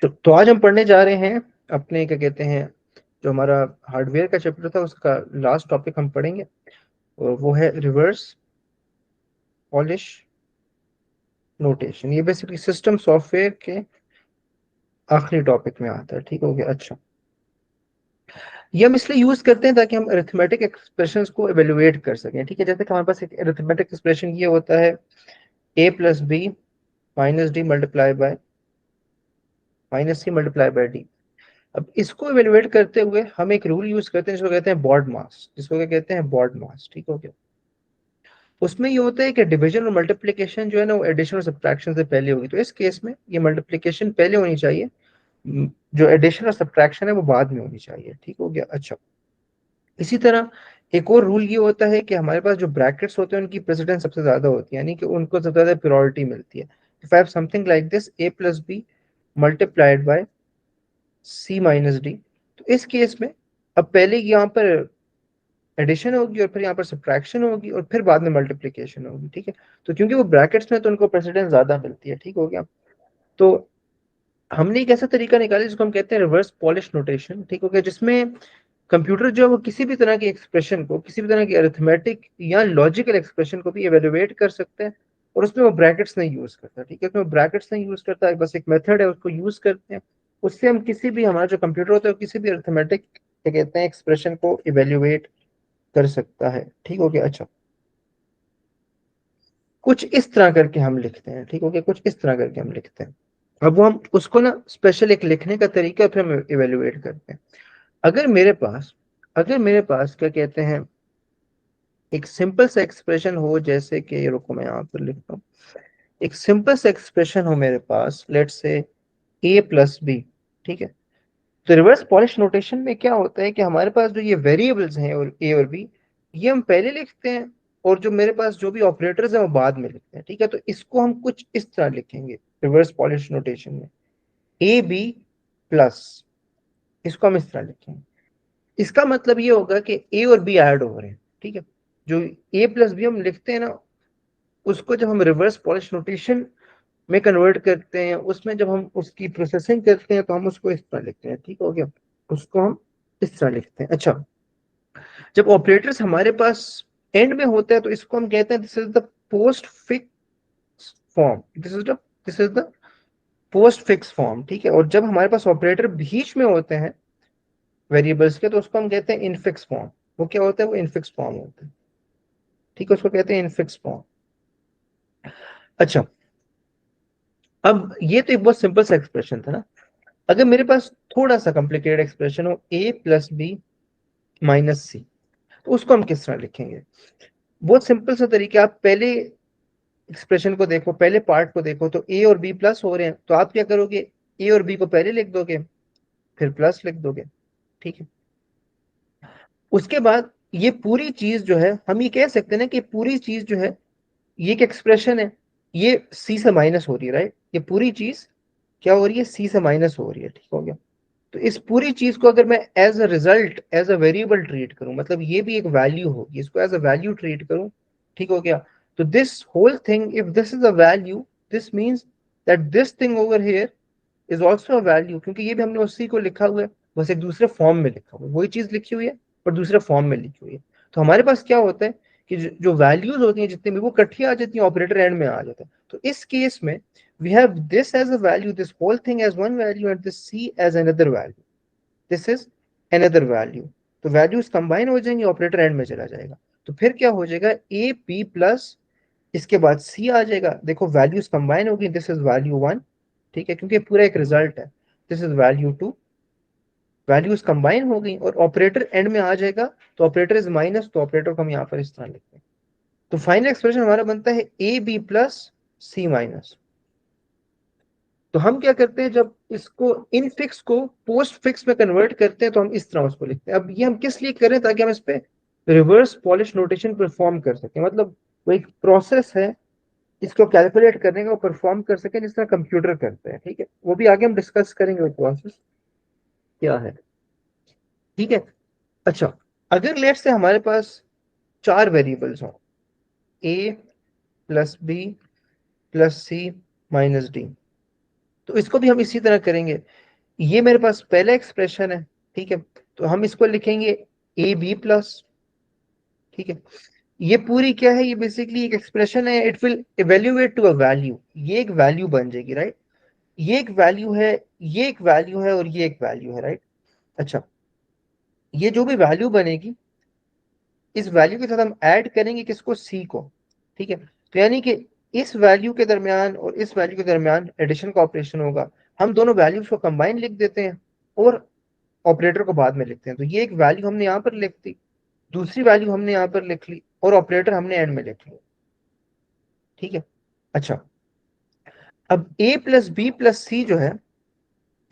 तो आज हम पढ़ने जा रहे हैं अपने क्या कहते हैं, जो हमारा हार्डवेयर का चैप्टर था उसका लास्ट टॉपिक हम पढ़ेंगे, और वो है रिवर्स पॉलिश नोटेशन। ये बेसिकली सिस्टम सॉफ्टवेयर के आखिरी टॉपिक में आता है। ठीक हो गया। अच्छा, ये हम इसलिए यूज करते हैं ताकि हम अरिथमेटिक एक्सप्रेशंस को एवेलुएट कर सकें। ठीक है, जैसे कि हमारे पास एक अरिथमेटिक एक्सप्रेशन ये होता है a plus B minus D multiply by minus C multiply by D. अब इसको इवेलुएट करते हुए हम एक रूल यूज करते हैं जिसको कहते हैं बॉड मास। जिसको क्या कहते हैं? बॉड मास। ठीक हो गया। उसमें ये होता है कि डिवीजन और मल्टीप्लिकेशन जो है ना वो एडिशन और सब्ट्रैक्शन से पहले होगी। तो इस केस में ये मल्टीप्लिकेशन पहले होनी चाहिए, जो एडिशन और सब्ट्रैक्शन है वो बाद में होनी चाहिए। ठीक हो गया। अच्छा, इसी तरह एक और रूल ये होता है कि हमारे पास जो ब्रैकेट्स होते हैं उनकी प्रेसिडेंस सबसे ज्यादा होती है, यानी कि उनको सबसे ज्यादा प्रायोरिटी मिलती है। If I have something like this a plus B multiplied by C minus D, तो इस केस में अब पहले यहाँ पर एडिशन होगी और फिर यहाँ पर सब्ट्रैक्शन होगी और फिर बाद में मल्टीप्लिकेशन होगी। ठीक है, तो क्योंकि वो ब्रैकेट्स में तो उनको प्रेसिडेंस ज्यादा मिलती है। ठीक हो गया। तो हमने एक ऐसा तरीका निकाला जिसको हम कहते हैं रिवर्स पॉलिश नोटेशन। ठीक हो गया, जिसमें कंप्यूटर जो है वो किसी भी तरह की एक्सप्रेशन को, किसी भी तरह की अरिथमेटिक या लॉजिकल एक्सप्रेशन को भी एवेलुएट कर सकते हैं, और उसमें वो ब्रैकेट्स नहीं यूज करता। ठीक है, उसमें ब्रैकेट्स नहीं यूज करता, बस एक मेथड है उसको यूज करते हैं। उससे हम किसी भी, हमारा जो कंप्यूटर होता है वो किसी भी अरिथमेटिक क्या कहते हैं एक्सप्रेशन को इवेल्युएट कर सकता है। ठीक हो गया। अच्छा, कुछ इस तरह करके हम लिखते हैं। ठीक हो गया, कुछ इस तरह करके हम लिखते हैं। अब वो हम उसको ना स्पेशल एक लिखने का तरीका फिर हम इवेल्युएट करते हैं। अगर मेरे पास अगर मेरे पास क्या कहते हैं एक सिंपल सा एक्सप्रेशन हो, जैसे कि रुको मैं यहाँ पर लिखता हूँ। एक सिंपल सा एक्सप्रेशन हो मेरे पास, let's say a plus B. ठीक है, तो रिवर्स पॉलिश नोटेशन में क्या होता है कि हमारे पास जो ये वेरिएबल्स हैं और a और b, ये हम पहले लिखते हैं, और जो मेरे पास जो भी ऑपरेटर्स हैं वो बाद में लिखते हैं। ठीक है, तो इसको हम कुछ इस तरह लिखेंगे रिवर्स पॉलिश नोटेशन में, ए बी प्लस, इसको हम इस तरह लिखेंगे। इसका मतलब ये होगा कि ए और बी ऐड हो रहे हैं। ठीक है, जो ए प्लस बी हम लिखते हैं ना, उसको जब हम रिवर्स पॉलिश नोटेशन में कन्वर्ट करते हैं, उसमें जब हम उसकी प्रोसेसिंग करते हैं तो हम उसको इस तरह लिखते हैं। ठीक हो गया, उसको हम इस तरह लिखते हैं। अच्छा, जब ऑपरेटर्स हमारे पास एंड में होते हैं तो इसको हम कहते हैं this is the post fix form. This is the post fix form. ठीक है, और जब हमारे पास ऑपरेटर बीच में होते हैं वेरिएबल्स के, तो उसको हम कहते हैं इनफिक्स फॉर्म। वो क्या होता है? वो इनफिक्स फॉर्म होता है। ठीक है, उसको कहते हैं इनफिक्स फॉर्म। अच्छा, अब ये तो एक बहुत सिंपल सा एक्सप्रेशन था ना। अगर मेरे पास थोड़ा सा कॉम्प्लिकेटेड एक्सप्रेशन हो, a प्लस बी माइनस सी, तो उसको हम किस तरह लिखेंगे? बहुत सिंपल सा तरीका। आप पहले एक्सप्रेशन को देखो, पहले पार्ट को देखो, तो a और b प्लस हो रहे हैं, तो आप क्या करोगे? a और b को पहले लिख दोगे, फिर प्लस लिख दोगे। ठीक है, उसके बाद ये पूरी चीज जो है, हम ये कह सकते हैं ना कि पूरी चीज जो है, ये एक एक्सप्रेशन है, ये सी से माइनस हो रही है, राइट? ये पूरी चीज क्या हो रही है? सी से माइनस हो रही है। ठीक हो गया, तो इस पूरी चीज को अगर मैं as a result, as a variable treat करूं, मतलब ये भी एक वैल्यू होगी, इसको एज अ वैल्यू ट्रीट करूं। ठीक हो गया, तो this whole thing, if this is a value, this means that this thing over here is also a value, क्योंकि ये भी हमने उसी को लिखा हुआ है, बस एक दूसरे फॉर्म में लिखा हुआ है। वही चीज लिखी हुई है और दूसरे फॉर्म में लिखी हुई है। तो हमारे पास क्या होता है कि जो वैल्यूज होती हैं जितनी भी, वो इकट्ठी आ जाती हैं, ऑपरेटर एंड में आ जाता है। तो इस केस में we have this as a value, this whole thing as one value, and this c as another value, this is another value। तो वैल्यूज कंबाइन हो जाएंगे, ऑपरेटर एंड में चला जाएगा। तो फिर क्या हो जाएगा? ए बी प्लस, इसके बाद सी आ जाएगा। देखो वैल्यूज कंबाइन होगी, दिस इज वैल्यू वन। ठीक है, क्योंकि पूरा एक रिजल्ट है। This is value two, values combine हो गई और ऑपरेटर एंड में आ जाएगा। तो ऑपरेटर इज माइनस, तो ऑपरेटर को हम यहाँ पर इस तरह लिखते हैं। तो फाइनल एक्सप्रेशन हमारा बनता है A B plus C minus. तो हम क्या करते हैं, जब इसको इन फिक्स को पोस्ट फिक्स में कन्वर्ट करते हैं तो हम इस तरह उसको लिखते हैं। अब ये हम किस लिए करें? ताकि हम इस पे रिवर्स पॉलिश नोटेशन परफॉर्म कर सकें, मतलब वो एक प्रोसेस है, इसको कैलकुलेट करने का, वो परफॉर्म कर सकें जिस तरह कंप्यूटर करते हैं। ठीक है, वो भी आगे हम डिस्कस करेंगे वो प्रोसेस क्या है। ठीक है, अच्छा, अगर लेट से हमारे पास चार वेरिएबल्स हों, ए plus B plus C minus D, तो इसको भी हम इसी तरह करेंगे। ये मेरे पास पहला एक्सप्रेशन है, ठीक है, तो हम इसको लिखेंगे ए बी प्लस, ठीक है। ये पूरी क्या है, ये बेसिकली एक एक्सप्रेशन है, it will evaluate to a value, ये एक वैल्यू बन जाएगी, राइट। ये एक वैल्यू है, ये एक वैल्यू है और ये एक वैल्यू है, राइट। अच्छा, ये जो भी वैल्यू बनेगी, इस वैल्यू के साथ हम ऐड करेंगे किसको, सी को, ठीक है। तो यानी कि इस वैल्यू के दरमियान और इस वैल्यू के दरमियान एडिशन का ऑपरेशन होगा, हम दोनों वैल्यूज को कंबाइन लिख देते हैं और ऑपरेटर को बाद में लिखते हैं। तो ये एक वैल्यू हमने यहाँ पर लिख दी, दूसरी वैल्यू हमने यहाँ पर लिख ली और ऑपरेटर हमने एंड में लिख लिया, ठीक है। अच्छा, अब a प्लस बी प्लस सी जो है,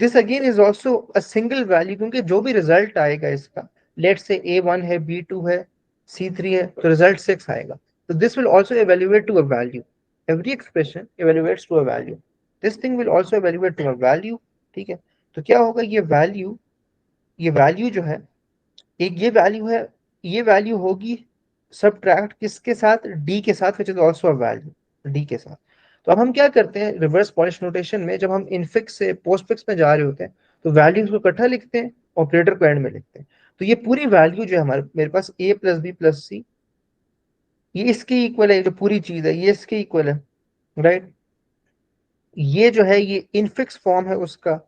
this again is also a single value, क्योंकि जो भी रिजल्ट आएगा इसका, लेट से a1 है, b2 है, c3 है, तो रिजल्ट 6 आएगा। तो this will also evaluate to a value, every expression evaluates to a value, this thing will also evaluate to a value, ठीक है। तो क्या होगा, ये वैल्यू जो है, एक ये वैल्यू है, ये वैल्यू होगी सब्ट्रैक्ट किसके साथ, डी के साथ, which is also a value, D के साथ। तो अब हम क्या करते हैं रिवर्स पॉलिश नोटेशन में, जब हम इनफिक्स से पोस्ट फिक्स में जा रहे होते हैं, तो वैल्यूज को इकट्ठा लिखते हैं, ऑपरेटर को एंड में लिखते हैं। तो ये पूरी वैल्यू जो है हमारे मेरे पास ए प्लस बी प्लस सी, ये इसके इक्वल है, जो पूरी चीज है ये इसके इक्वल है, राइट। ये जो है ये इनफिक्स फॉर्म है उसका,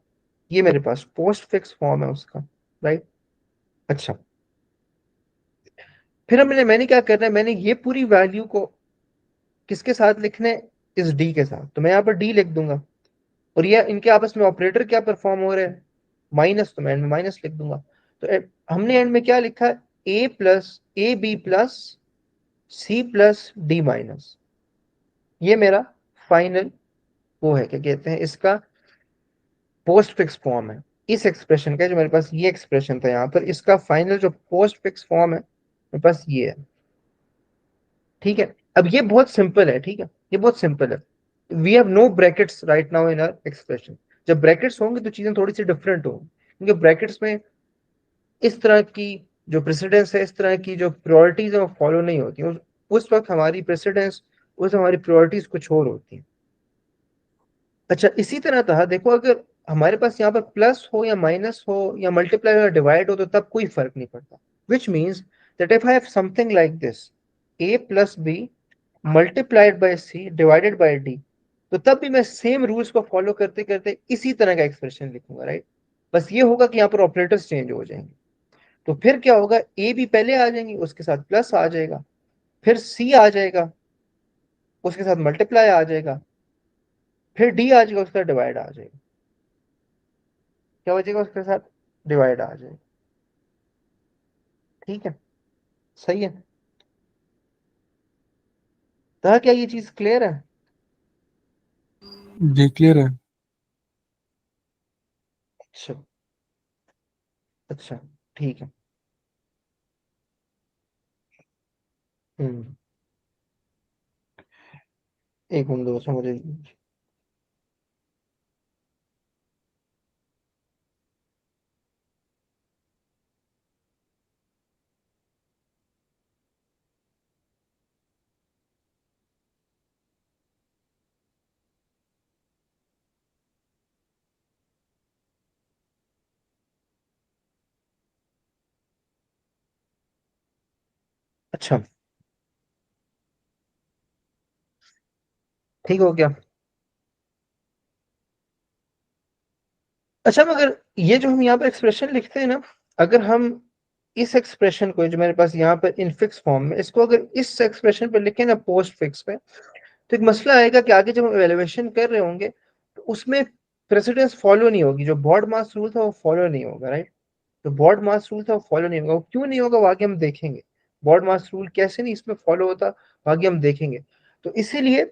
ये मेरे पास पोस्ट फिक्स फॉर्म है उसका, राइट। अच्छा, फिर मैंने क्या करना है, मैंने ये पूरी वैल्यू को किसके साथ लिखना है, इस डी के साथ। तो मैं यहाँ पर डी लिख दूंगा, और ये इनके आपस में ऑपरेटर क्या परफॉर्म हो रहे हैं, माइनस, तो मैं एंड में माइनस लिख दूंगा। तो हमने एंड में क्या लिखा है, A plus A B plus C plus D minus, ये मेरा फाइनल वो है, क्या कहते हैं इसका, पोस्ट फिक्स फॉर्म है इस एक्सप्रेशन का। जो मेरे पास ये एक्सप्रेशन था यहाँ पर, इसका फाइनल जो पोस्ट फिक्स फॉर्म है मेरे पास ये है, ठीक है। अब ये बहुत सिंपल है, ठीक है, ये बहुत सिंपल है। We have no brackets right now in our expression. जब ब्रैकेट्स होंगे तो चीजें थोड़ी सी डिफरेंट होंगी, क्योंकि ब्रैकेट्स में इस तरह की जो प्रेसिडेंस है, इस तरह की जो प्रायोरिटीज है वो फॉलो नहीं होती। उस वक्त हमारी प्रेसिडेंस, उस हमारी प्रायोरिटीज कुछ और होती हैं। अच्छा, इसी तरह था, देखो अगर हमारे पास यहाँ पर प्लस हो या माइनस हो या मल्टीप्लाई या डिवाइड हो, तो तब कोई फर्क नहीं पड़ता। Which means that if I have something like this, a plus B multiplied by C divided by D, तो तब भी मैं सेम रूल्स को फॉलो करते करते इसी तरह का एक्सप्रेशन लिखूंगा, राइट। बस ये होगा कि यहाँ पर ऑपरेटर्स चेंज हो जाएंगे। तो फिर क्या होगा, ए भी पहले आ जाएंगी, उसके साथ प्लस आ जाएगा, फिर सी आ जाएगा, उसके साथ मल्टीप्लाई आ जाएगा, फिर डी आ जाएगा, उसके साथ डिवाइड आ जाएगा। क्या हो जाएगा, उसके साथ डिवाइड आ जाएगा, ठीक है, सही है। तो क्या ये चीज क्लियर है? जी क्लियर है। अच्छा, अच्छा, ठीक है। हम्म, एक मिनट दोस्तों मुझे। अच्छा, ठीक हो गया। अच्छा, मगर ये जो हम यहाँ पर एक्सप्रेशन लिखते हैं ना, अगर हम इस एक्सप्रेशन को जो मेरे पास यहाँ पर इनफिक्स फॉर्म में, इसको अगर इस एक्सप्रेशन पे लिखें ना पोस्ट फिक्स पे, तो एक मसला आएगा कि आगे जब हम एवेल्युएशन कर रहे होंगे तो उसमें प्रेसिडेंस फॉलो नहीं होगी, जो बॉड मास रूल था वो फॉलो नहीं होगा, राइट। तो बॉड मास रूल था वो फॉलो नहीं होगा, वो क्यों नहीं होगा वो आगे हम देखेंगे। बॉड मास रूल कैसे नहीं इसमें फॉलो होता, वो आगे हम देखेंगे। तो इसीलिए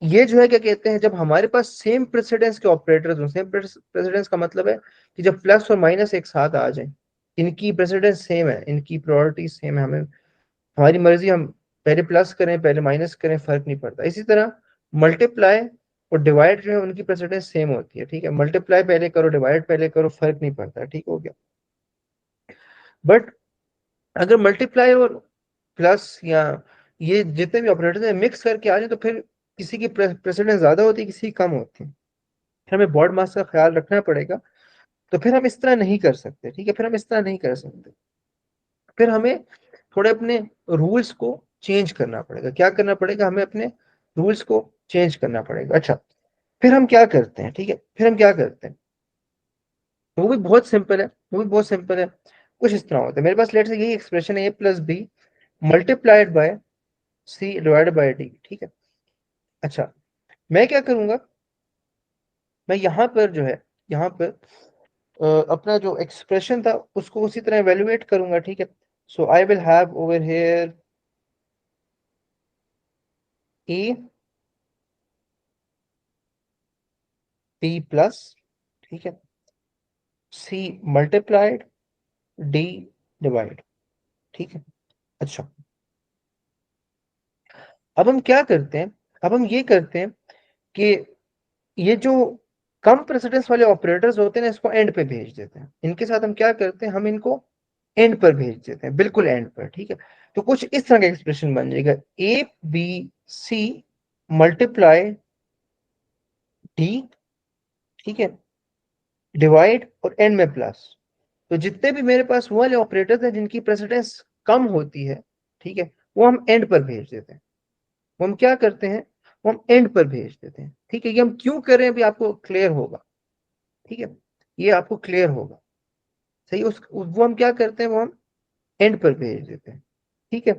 ये जो है, क्या कहते हैं, जब हमारे पास सेम प्रेसिडेंस के ऑपरेटर्स हो, सेम प्रेसिडेंस का मतलब है कि जब प्लस और माइनस एक साथ आ जाए, इनकी प्रेसिडेंस सेम है, इनकी प्रायोरिटी सेम है, हमें हमारी मर्जी, हम पहले प्लस करें पहले माइनस करें, फर्क नहीं पड़ता। इसी तरह मल्टीप्लाई और डिवाइड जो है उनकी प्रेसिडेंस सेम होती है, ठीक है, मल्टीप्लाई पहले करो डिवाइड पहले करो, फर्क नहीं पड़ता, ठीक हो गया। बट अगर मल्टीप्लाई और प्लस या ये जितने भी ऑपरेटर हैं मिक्स करके आ जाए, तो फिर किसी की प्रेसिडेंस ज्यादा होती है, किसी की कम होती है, फिर हमें बॉड मास का ख्याल रखना पड़ेगा। तो फिर हम इस तरह नहीं कर सकते, ठीक है, फिर हम इस तरह नहीं कर सकते, फिर हमें थोड़े अपने रूल्स को चेंज करना पड़ेगा। क्या करना पड़ेगा? हमें अपने रूल्स को चेंज करना पड़ेगा। अच्छा, फिर हम क्या करते हैं, ठीक है, फिर हम क्या करते हैं, वो भी बहुत सिंपल है, वो भी बहुत सिंपल है। कुछ इस तरह होता है, मेरे पास लेट से यही एक्सप्रेशन है, a+b multiplied by c divided by d, ठीक है। अच्छा, मैं क्या करूंगा, मैं यहाँ पर जो है, यहाँ पर अपना जो एक्सप्रेशन था उसको उसी तरह एवेल्युएट करूंगा, ठीक है। So I will have over here a b plus, ठीक है, c मल्टीप्लाइड d डिवाइड, ठीक है। अच्छा, अब हम क्या करते हैं, अब हम ये करते हैं कि ये जो कम प्रेसिडेंस वाले ऑपरेटर्स होते हैं ना, इसको एंड पे भेज देते हैं। इनके साथ हम क्या करते हैं, हम इनको एंड पर भेज देते हैं, बिल्कुल एंड पर, ठीक है। तो कुछ इस तरह का एक्सप्रेशन बन जाएगा, A B C multiply D, ठीक है, डिवाइड और एंड में प्लस। तो जितने भी मेरे पास वो वाले ऑपरेटर्स हैं जिनकी प्रेसिडेंस कम होती है, ठीक है, वो हम एंड पर भेज देते हैं। वो हम क्या करते हैं, वो हम एंड पर भेज देते हैं, ठीक है। ये हम क्यों कर रहे हैं अभी आपको क्लियर होगा, ठीक है, ये आपको क्लियर होगा, सही। वो हम क्या करते हैं, वो हम एंड पर भेज देते हैं, ठीक है।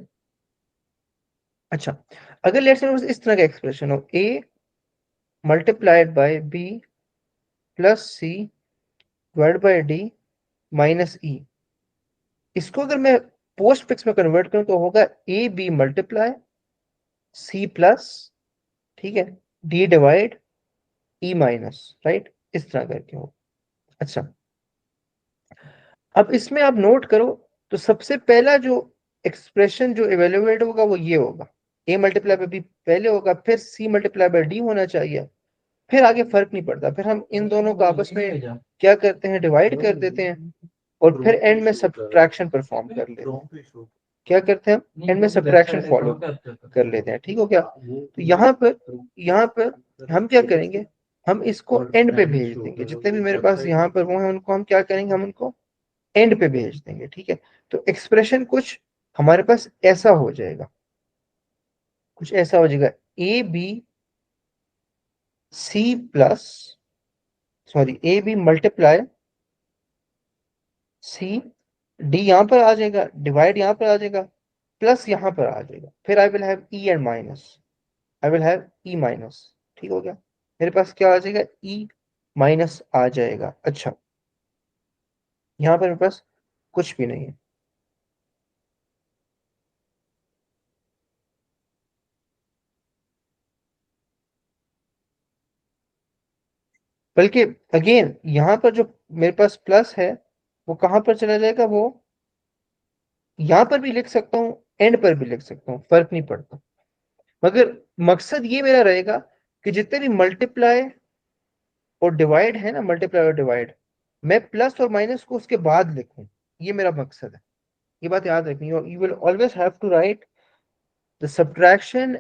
अच्छा, अगर लेट्स से इस तरह का एक्सप्रेशन हो, a multiplied by b plus c divide by d minus e, इसको अगर मैं पोस्ट फिक्स में कन्वर्ट करूं तो होगा A B multiply C plus, ठीक है, D divide E minus, right, इस तरह करके हो। अच्छा, अब इसमें आप नोट करो, तो सबसे पहला जो एक्सप्रेशन जो इवेल्युएट होगा वो ये होगा, ए मल्टीप्लाई बाय बी पहले होगा, फिर सी मल्टीप्लाई बाय डी होना चाहिए, फिर आगे फर्क नहीं पड़ता, फिर हम इन दोनों को आपस में क्या करते हैं, डिवाइड कर देते हैं, और फिर एंड में सब्ट्रैक्शन परफॉर्म कर लेते हैं। क्या करते हैं, एंड में सब्ट्रैक्शन फॉलो कर लेते हैं, ठीक हो गया। तो यहाँ पर हम क्या करेंगे, हम इसको एंड पे भेज देंगे, जितने भी मेरे पास यहाँ पर वो हैं उनको हम क्या करेंगे, हम उनको एंड पे भेज देंगे, ठीक है। तो एक्सप्रेशन कुछ हमारे पास ऐसा हो जाएगा, कुछ ऐसा हो जाएगा, A B C plus, sorry, A B multiply C, D यहाँ पर आ जाएगा, डिवाइड यहाँ पर आ जाएगा, प्लस यहाँ पर आ जाएगा, फिर आई will have E and minus, I will have E minus, ठीक हो गया। मेरे पास क्या आ जाएगा, ई माइनस आ जाएगा। अच्छा, यहाँ पर मेरे पास कुछ भी नहीं है, बल्कि अगेन यहाँ पर जो मेरे पास प्लस है वो कहाँ पर चला जाएगा, वो यहाँ पर भी लिख सकता हूँ, एंड पर भी लिख सकता हूँ, फर्क नहीं पड़ता। मगर मकसद ये मेरा रहेगा कि जितने भी मल्टीप्लाई और डिवाइड है ना, मल्टीप्लाई और डिवाइड, मैं प्लस और माइनस को उसके बाद लिखूं, ये मेरा मकसद है। ये बात याद रखनी, you will always have to write the subtraction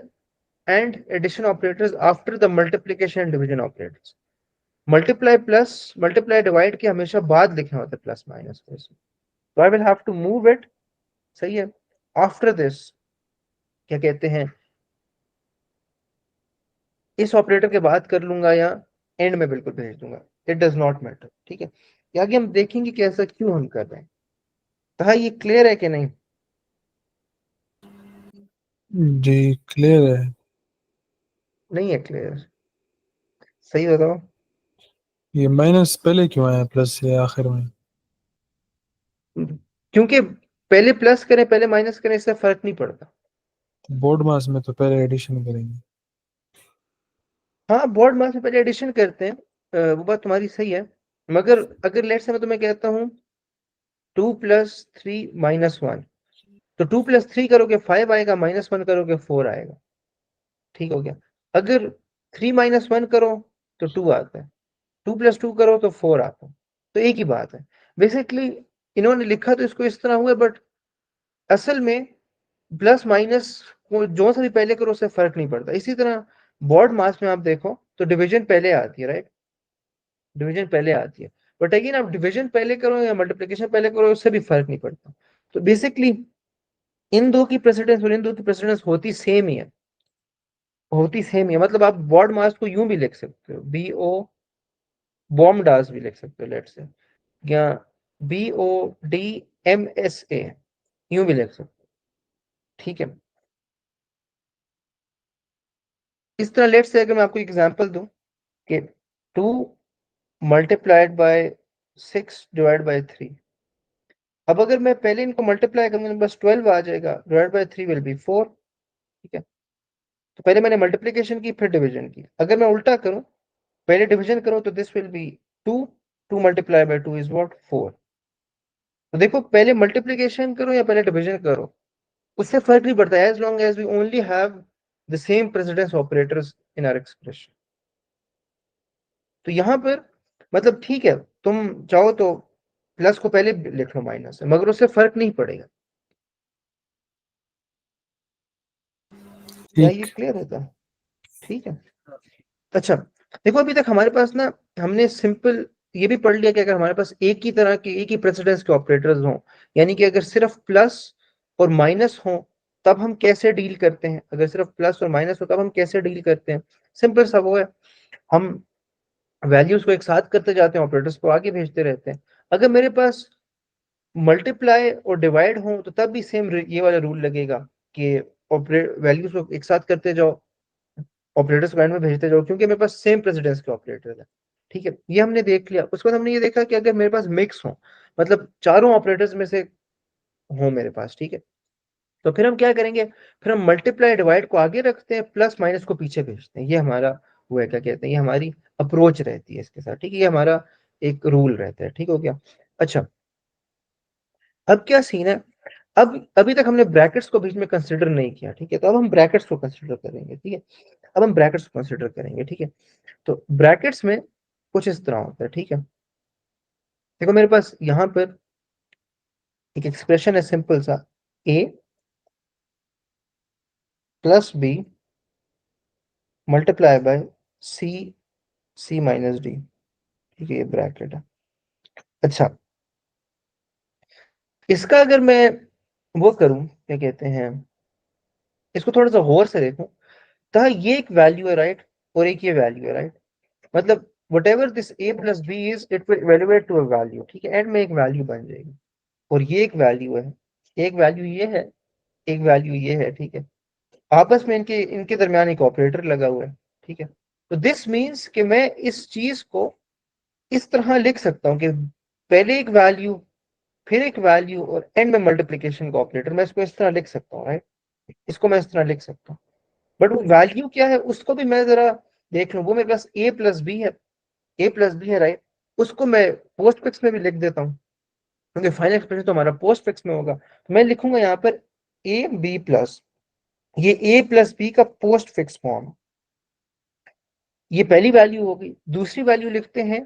and addition operators after the multiplication and division operators. Multiply plus, multiply divide के हमेशा बाद लिखना होता है प्लस माइनस को, तो I will have to move it, सही है, आफ्टर दिस, क्या कहते हैं, इस ऑपरेटर के बाद कर लूंगा या एंड में बिल्कुल भेज दूंगा, इट डज नॉट मैटर, ठीक है। ये आगे हम देखेंगे कि ऐसा क्यों हम कर रहे हैं। तो हाँ, ये क्लियर है कि नहीं? जी क्लियर है। नहीं है क्लियर? सही बताओ। ये माइनस पहले क्यों आया प्लस से आखिर में? क्योंकि पहले प्लस करें पहले माइनस करें इससे फर्क नहीं पड़ता। बोर्ड मास में तो पहले एडिशन करेंगे। हाँ, बोर्ड मास में पहले एडिशन करते हैं, वो बात तुम्हारी सही है। मगर अगर लेट से मैं तुम्हें कहता हूँ 2+3 - 1, तो 2+3 करोगे 5 आएगा, -1 करोगे 4 आएगा, ठीक हो गया। अगर 3 - 1 करो तो 2 आता है, 2+2 करो तो 4 आता है, तो एक ही बात है। बेसिकली इन्होंने लिखा तो इसको इस तरह हुआ, बट असल में प्लस माइनस को जो सा भी पहले करो उससे फर्क नहीं पड़ता। इसी तरह बोर्ड मास में आप देखो तो डिवीजन पहले आती है, राइट, डिवीजन पहले आती है। बट अगेन आप डिवीजन पहले करो या मल्टीप्लिकेशन पहले करो, उससे भी फर्क नहीं पड़ता। तो बेसिकली इन दो की प्रेसिडेंस और इन दो की प्रेसिडेंस होती सेम ही है, होती सेम ही है। मतलब आप बॉड मास को यूं भी लिख सकते हो, बॉम डास भी लिख सकते हो लेट्स से, या BODMSA यूं भी लिख सकते हो, ठीक है। इस तरह लेट्स से अगर मैं आपको एग्जांपल दूं कि 2 मल्टीप्लाइड बाय 6 डिवाइड बाय 3, अब अगर मैं पहले इनको मल्टीप्लाई करूंगा तो बस 12 आ जाएगा, डिवाइड बाय 3 विल बी 4, ठीक है। तो पहले मैंने मल्टीप्लिकेशन की फिर डिवीजन की, अगर मैं उल्टा करूं, पहले डिवीजन करूं तो this will be 2, 2 multiply by 2 is what 4। तो देखो पहले मल्टीप्लिकेशन करो या पहले डिवीजन करो, उससे फर्क नहीं पड़ता, as long as we only have the same precedence operators in our expression. तो यहां पर मतलब ठीक है, तुम चाहो तो प्लस को पहले लिख लो माइनस से, मगर उससे फर्क नहीं पड़ेगा। क्या ये ठीक। क्लियर होता है? ठीक है। अच्छा, देखो अभी तक हमारे पास ना, हमने सिंपल ये भी पढ़ लिया कि अगर हमारे पास एक ही तरह के, एक ही प्रेसिडेंस के ऑपरेटर्स हों, यानी कि अगर सिर्फ प्लस और माइनस हो तब हम कैसे डील करते हैं, अगर सिर्फ प्लस और माइनस हो तब हम कैसे डील करते हैं। सिंपल सा वो है, हम वैल्यूज को एक साथ करते जाते हैं, ऑपरेटर्स को आगे भेजते रहते हैं। अगर मेरे पास मल्टीप्लाई और डिवाइड हो तो तब भी सेम ये वाला रूल लगेगा कि ऑपरेट वैल्यूज को एक साथ करते जाओ, ऑपरेटर्स को एंड में भेजते जाओ, क्योंकि मेरे पास सेम प्रेसिडेंस के ऑपरेटर है, ठीक है। ये हमने देख लिया। उसके बाद हमने ये देखा कि अगर मेरे पास मिक्स हो, मतलब चारों ऑपरेटर्स में से हो मेरे पास, ठीक है, तो फिर हम क्या करेंगे, फिर हम मल्टीप्लाई डिवाइड को आगे रखते हैं, प्लस माइनस को पीछे भेजते हैं। ये हमारा वो है, क्या कहते हैं, ये हमारी अप्रोच रहती है इसके साथ, ठीक है, ये हमारा एक रूल रहता है, ठीक हो गया। अच्छा, अब क्या सीन है, अब अभी तक हमने ब्रैकेट्स को बीच में कंसिडर नहीं किया, ठीक है, तो अब हम ब्रैकेट्स को कंसिडर करेंगे, ठीक है। अब हम ब्रैकेट्स को कंसिडर करेंगे, ठीक है। तो ब्रैकेट्स में कुछ इस तरह होता है, ठीक है। देखो मेरे पास यहां पर एक एक्सप्रेशन है सिंपल सा, A plus B multiply by C, C minus D, ठीक है, ये ब्रैकेट है। अच्छा, इसका अगर मैं वो करूं, क्या कहते हैं, इसको थोड़ा सा गौर से देखूं, तो ये एक वैल्यू है, राइट, और एक ये वैल्यू है, राइट। मतलब whatever this A plus B is, it will evaluate to a value, ठीक है, एंड में एक वैल्यू बन जाएगी। और ये एक वैल्यू है, एक वैल्यू ये है, एक वैल्यू ये है, ठीक है। आपस में इनके इनके दरमियान एक ऑपरेटर लगा हुआ है, ठीक है। तो दिस मीन्स कि मैं इस चीज को इस तरह लिख सकता हूँ कि पहले एक वैल्यू, फिर एक वैल्यू, और एंड में मल्टीप्लिकेशन का ऑपरेटर, मैं इसको इस तरह लिख सकता हूँ, राइट। इसको मैं इस तरह लिख सकता हूँ। बट वो वैल्यू क्या है उसको भी मैं जरा देख लूँ, वो मेरे पास ए प्लस बी है, ए प्लस बी है, राइट। उसको मैं पोस्ट फिक्स में भी लिख देता हूँ, क्योंकि फाइनल एक्सप्रेशन तो हमारा पोस्ट फिक्स में होगा। तो मैं लिखूंगा यहाँ पर ए बी प्लस, ये ए प्लस बी का पोस्ट फिक्स फॉर्म, ये पहली वैल्यू होगी। दूसरी वैल्यू लिखते हैं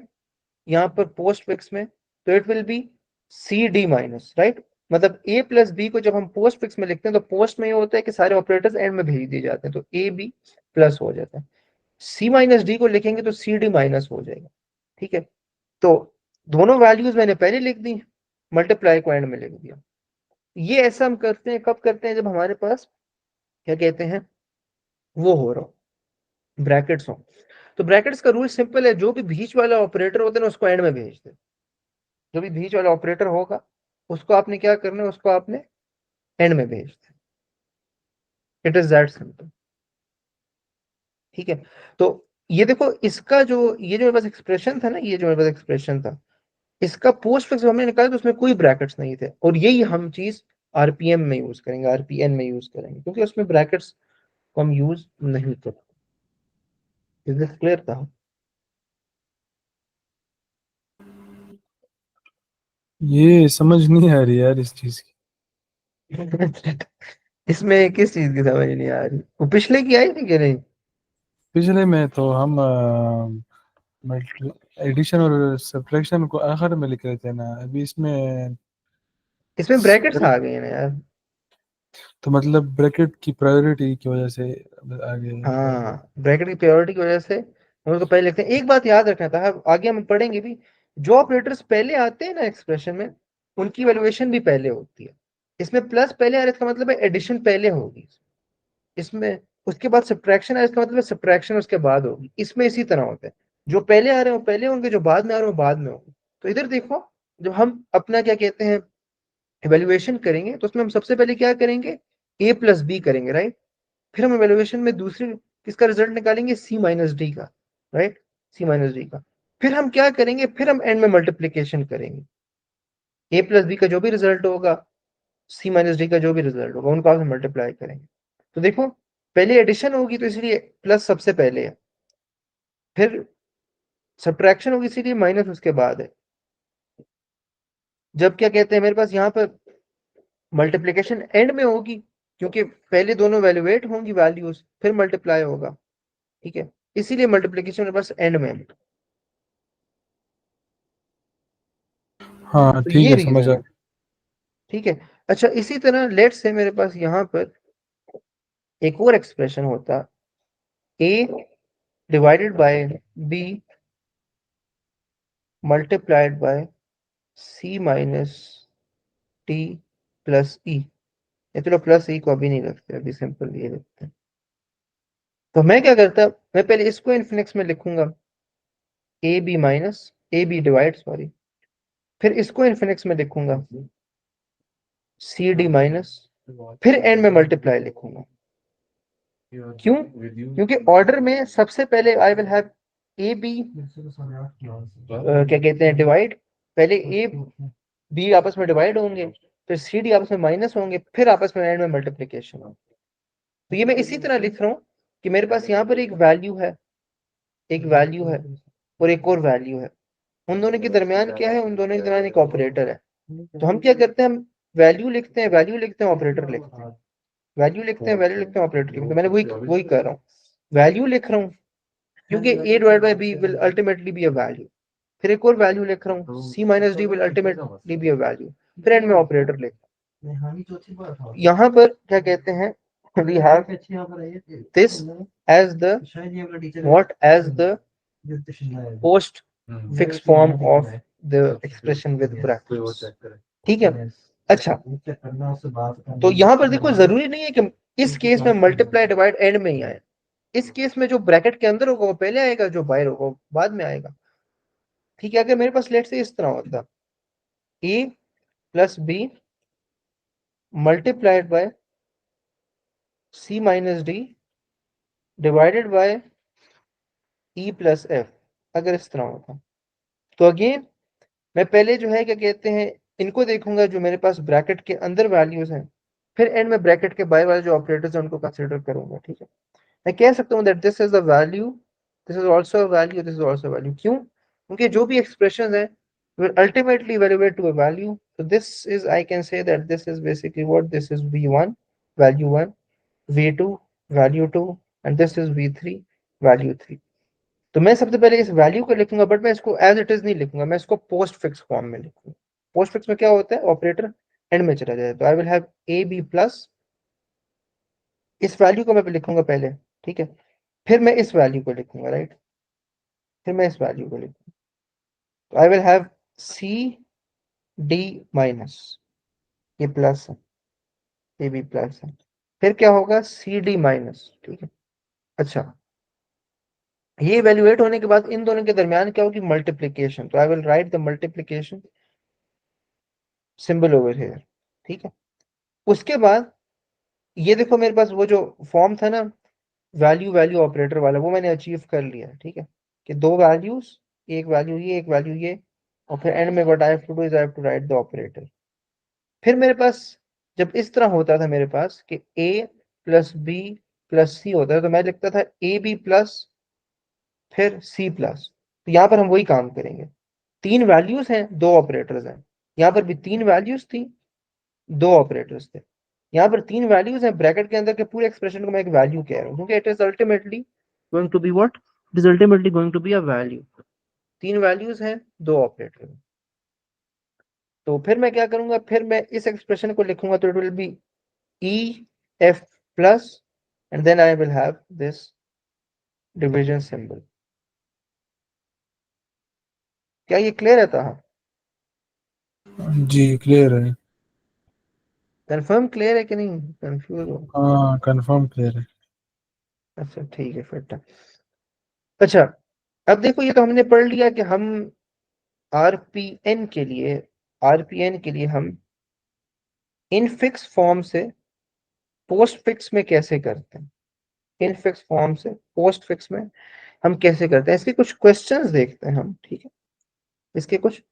यहाँ पर पोस्ट फिक्स में, तो it will be C D minus, right. मतलब ए प्लस बी को जब हम पोस्ट फिक्स में लिखते हैं तो पोस्ट में ये होता है कि सारे ऑपरेटर्स एंड में भेज दिए जाते हैं, तो ए बी प्लस हो जाता है। सी माइनस डी को लिखेंगे तो सी डी माइनस हो जाएगा, ठीक है। तो दोनों वैल्यूज मैंने पहले लिख दी, मल्टीप्लाई को एंड में लिख दिया। ये ऐसा हम करते हैं, कब करते हैं, जब हमारे पास क्या कहते हैं वो हो रहा हो, ब्रैकेट्स हो। तो ब्रैकेट्स का रूल सिंपल है, जो भी बीच वाला ऑपरेटर होता है ना उसको एंड में भेज दे, जो भी बीच वाला ऑपरेटर होगा उसको आपने क्या करना है, उसको आपने एंड में भेज दे। इट इज दैट सिंपल, ठीक है। तो ये देखो, इसका जो ये जो मेरे पास एक्सप्रेशन था ना, ये जो मेरे पास एक्सप्रेशन था, इसका पोस्ट फिक्स हमने निकाला तो उसमें कोई ब्रैकेट्स नहीं थे, और यही हम चीज आरपीएम में यूज करेंगे, आरपीएन में यूज करेंगे, क्योंकि उसमें ब्रैकेट्स को हम यूज नहीं करते। इज दिस क्लियर था? ये समझ नहीं आ रही यार इस चीज की। इसमें किस चीज की समझ नहीं आ रही, वो पिछले की आई थी कि नहीं? पिछले में तो हम एडिशन और सब्ट्रैक्शन को आखिर में लिख रहे थे ना, अभी इसमें इसमें ब्रैकेट्स आ गए हैं ना यार। तो मतलब ब्रैकेट की प्रायोरिटी की वजह से आगे। हाँ, ब्रैकेट की प्रायोरिटी की वजह से हम उसको पहले लिखते हैं। एक बात याद रखना था, आगे हम पढ़ेंगे भी, जो ऑपरेटर्स पहले आते हैं ना एक्सप्रेशन में, उनकी वैल्यूएशन भी पहले होती है। इसमें प्लस पहले आ रहा है, इसका मतलब है एडिशन पहले होगी। इसमें उसके बाद सब्ट्रैक्शन है, इसका मतलब है सब्ट्रैक्शन उसके बाद होगी। इसमें इसी तरह होता है, जो पहले आ रहे हैं वो पहले होंगे, जो बाद में आ रहे हैं वो बाद में होंगे। तो इधर देखो, जब हम अपना क्या कहते हैं इवेल्युएशन करेंगे, तो उसमें हम सबसे पहले क्या करेंगे, ए प्लस बी करेंगे, राइट। फिर हम इवेल्युएशन में दूसरी किसका रिजल्ट निकालेंगे, सी माइनस डी का, राइट, सी माइनस डी का। फिर हम क्या करेंगे, फिर हम एंड में मल्टीप्लीकेशन करेंगे, ए प्लस बी का जो भी रिजल्ट होगा, सी माइनस डी का जो भी रिजल्ट होगा, उनको आप मल्टीप्लाई करेंगे। तो देखो, पहले एडिशन होगी तो इसलिए प्लस सबसे पहले है, फिर सब्ट्रैक्शन होगी इसीलिए माइनस उसके बाद है। जब क्या कहते हैं मेरे पास यहाँ पर मल्टीप्लीकेशन एंड में होगी, क्योंकि पहले दोनों वैल्यूएट होंगी वैल्यूज, फिर मल्टीप्लाई होगा, ठीक है, इसीलिए मल्टीप्लीकेशन मेरे पास एंड में है। हाँ तो ठीक ये है, समझ रीजन आ। है, ठीक है। अच्छा, इसी तरह लेट्स से मेरे पास यहाँ पर एक और एक्सप्रेशन होता, A divided by B multiplied by C minus T plus E. ये चलो प्लस ई को अभी नहीं रखते, अभी सिंपल ये लिखते हैं। तो मैं क्या करता, मैं पहले इसको इन्फिनिक्स में लिखूंगा, A B minus A B divide, sorry, फिर इसको इन्फिनिक्स में लिखूंगा, सी डी माइनस, फिर एंड में मल्टीप्लाई लिखूंगा। क्यों? क्योंकि ऑर्डर में सबसे पहले I will have A B, क्या कहते हैं डिवाइड, पहले ए बी आपस में डिवाइड होंगे, फिर सी डी आपस में माइनस होंगे, फिर आपस में एंड में मल्टीप्लीकेशन होगा। तो ये मैं इसी तरह लिख रहा हूँ कि मेरे पास यहाँ पर एक वैल्यू है, एक वैल्यू है और एक और वैल्यू है, उन दोनों के दरमियान क्या है, उन दोनों के दरमियान एक ऑपरेटर है। तो हम क्या करते हैं, हम वैल्यू लिखते हैं, वैल्यू लिखते हैं, ऑपरेटर लिखते हैं, वैल्यू लिखते हैं, वैल्यू लिखते हैं, ऑपरेटर लिखते हैं। तो मैंने वही वही कर रहा हूँ, वैल्यू लिख रहा हूँ, क्योंकि A divide by B will ultimately be a value. फिर एक और वैल्यू लिख रहा हूँ, C minus D will ultimately be a value. फिर एंड में ऑपरेटर लिख, यहाँ पर क्या कहते हैं, we have this as the what as the post fix form of the expression with brackets, ठीक है। अच्छा, तो यहाँ पर देखो, जरूरी नहीं है कि इस केस में मल्टीप्लाई डिवाइड एंड में ही आए। इस केस में जो ब्रैकेट के अंदर होगा वो पहले आएगा, जो बाहर होगा वो बाद में आएगा, ठीक है। अगर मेरे पास लेट से इस तरह होता, A plus B multiplied by C minus D divided by E plus F, अगर इस तरह होता, तो अगेन मैं पहले जो है क्या कहते हैं इनको देखूंगा जो मेरे पास ब्रैकेट के अंदर वैल्यूज हैं, फिर एंड में ब्रैकेट के बाहर वाले जो ऑपरेटर्स हैं उनको कंसीडर करूंगा, ठीक है। मैं कह सकता हूँ that this is the value, this is also a value, this is also value. क्यों? क्योंकि जो भी एक्सप्रेशंस हैं will ultimately evaluate to a value. So this is, I can say that this is basically what this is v1 value 1, v2 value 2, and this is v3 value 3। तो मैं सबसे पहले इस वैल्यू को लिखूंगा, बट मैं इसको एज इट इज नहीं लिखूंगा, मैं इसको पोस्ट फिक्स फॉर्म में लिखूंगा। पोस्ट फिक्स में क्या होता है, ऑपरेटर एंड में चला जाए, तो I will have A B plus, इस वैल्यू को मैं लिखूंगा पहले, ठीक है, फिर मैं इस वैल्यू को लिखूंगा, राइट, फिर मैं इस वैल्यू को लिखूंगा, तो I will have C D minus, ये प्लस है, ए बी प्लस है, फिर क्या होगा सी डी माइनस, ठीक है। अच्छा, ये इवेल्युएट होने के बाद इन दोनों के दरमियान क्या होगी, मल्टीप्लीकेशन, तो I will write the multiplication symbol over here, ठीक है। उसके बाद ये देखो मेरे पास वो जो फॉर्म था ना वैल्यू वैल्यू ऑपरेटर वाला, वो मैंने अचीव कर लिया, ठीक है, कि दो वैल्यूज, एक वैल्यू ये एक वैल्यू ये, और फिर एंड में what I have to do is I have to write the operator. फिर मेरे पास जब इस तरह होता था मेरे पास कि ए प्लस बी प्लस सी होता है, तो मैं लिखता था ए बी प्लस फिर सी प्लस। तो यहाँ पर हम वही काम करेंगे, तीन वैल्यूज हैं, दो ऑपरेटर्स हैं, यहाँ पर भी तीन वैल्यूज थी, दो ऑपरेटर्स थे। यहाँ पर तीन वैल्यूज हैं, ब्रैकेट के अंदर के पूरे एक्सप्रेशन को मैं एक वैल्यू कह रहा हूँ, क्योंकि it is ultimately going to be what, it is ultimately going to be a value. तीन वैल्यूज हैं, दो ऑपरेटर। तो फिर मैं क्या करूंगा, फिर मैं इस एक्सप्रेशन को लिखूंगा, तो it will be E F plus, and then I will have this division symbol, क्या ये क्लियर है? था जी क्लियर है। कंफर्म क्लियर है कि नहीं, कंफ्यूज हो? हाँ कंफर्म क्लियर है। अच्छा ठीक है फिर तो। अच्छा, अब देखो ये तो हमने पढ़ लिया कि हम आरपीएन के लिए, आरपीएन के लिए हम इन फिक्स फॉर्म से पोस्ट फिक्स में कैसे करते हैं। इन फिक्स फॉर्म से पोस्ट फिक्स में हम कैसे करते हैं, इसके कुछ क्वेश्चंस देखते हैं हम, ठीक है। इसके कुछ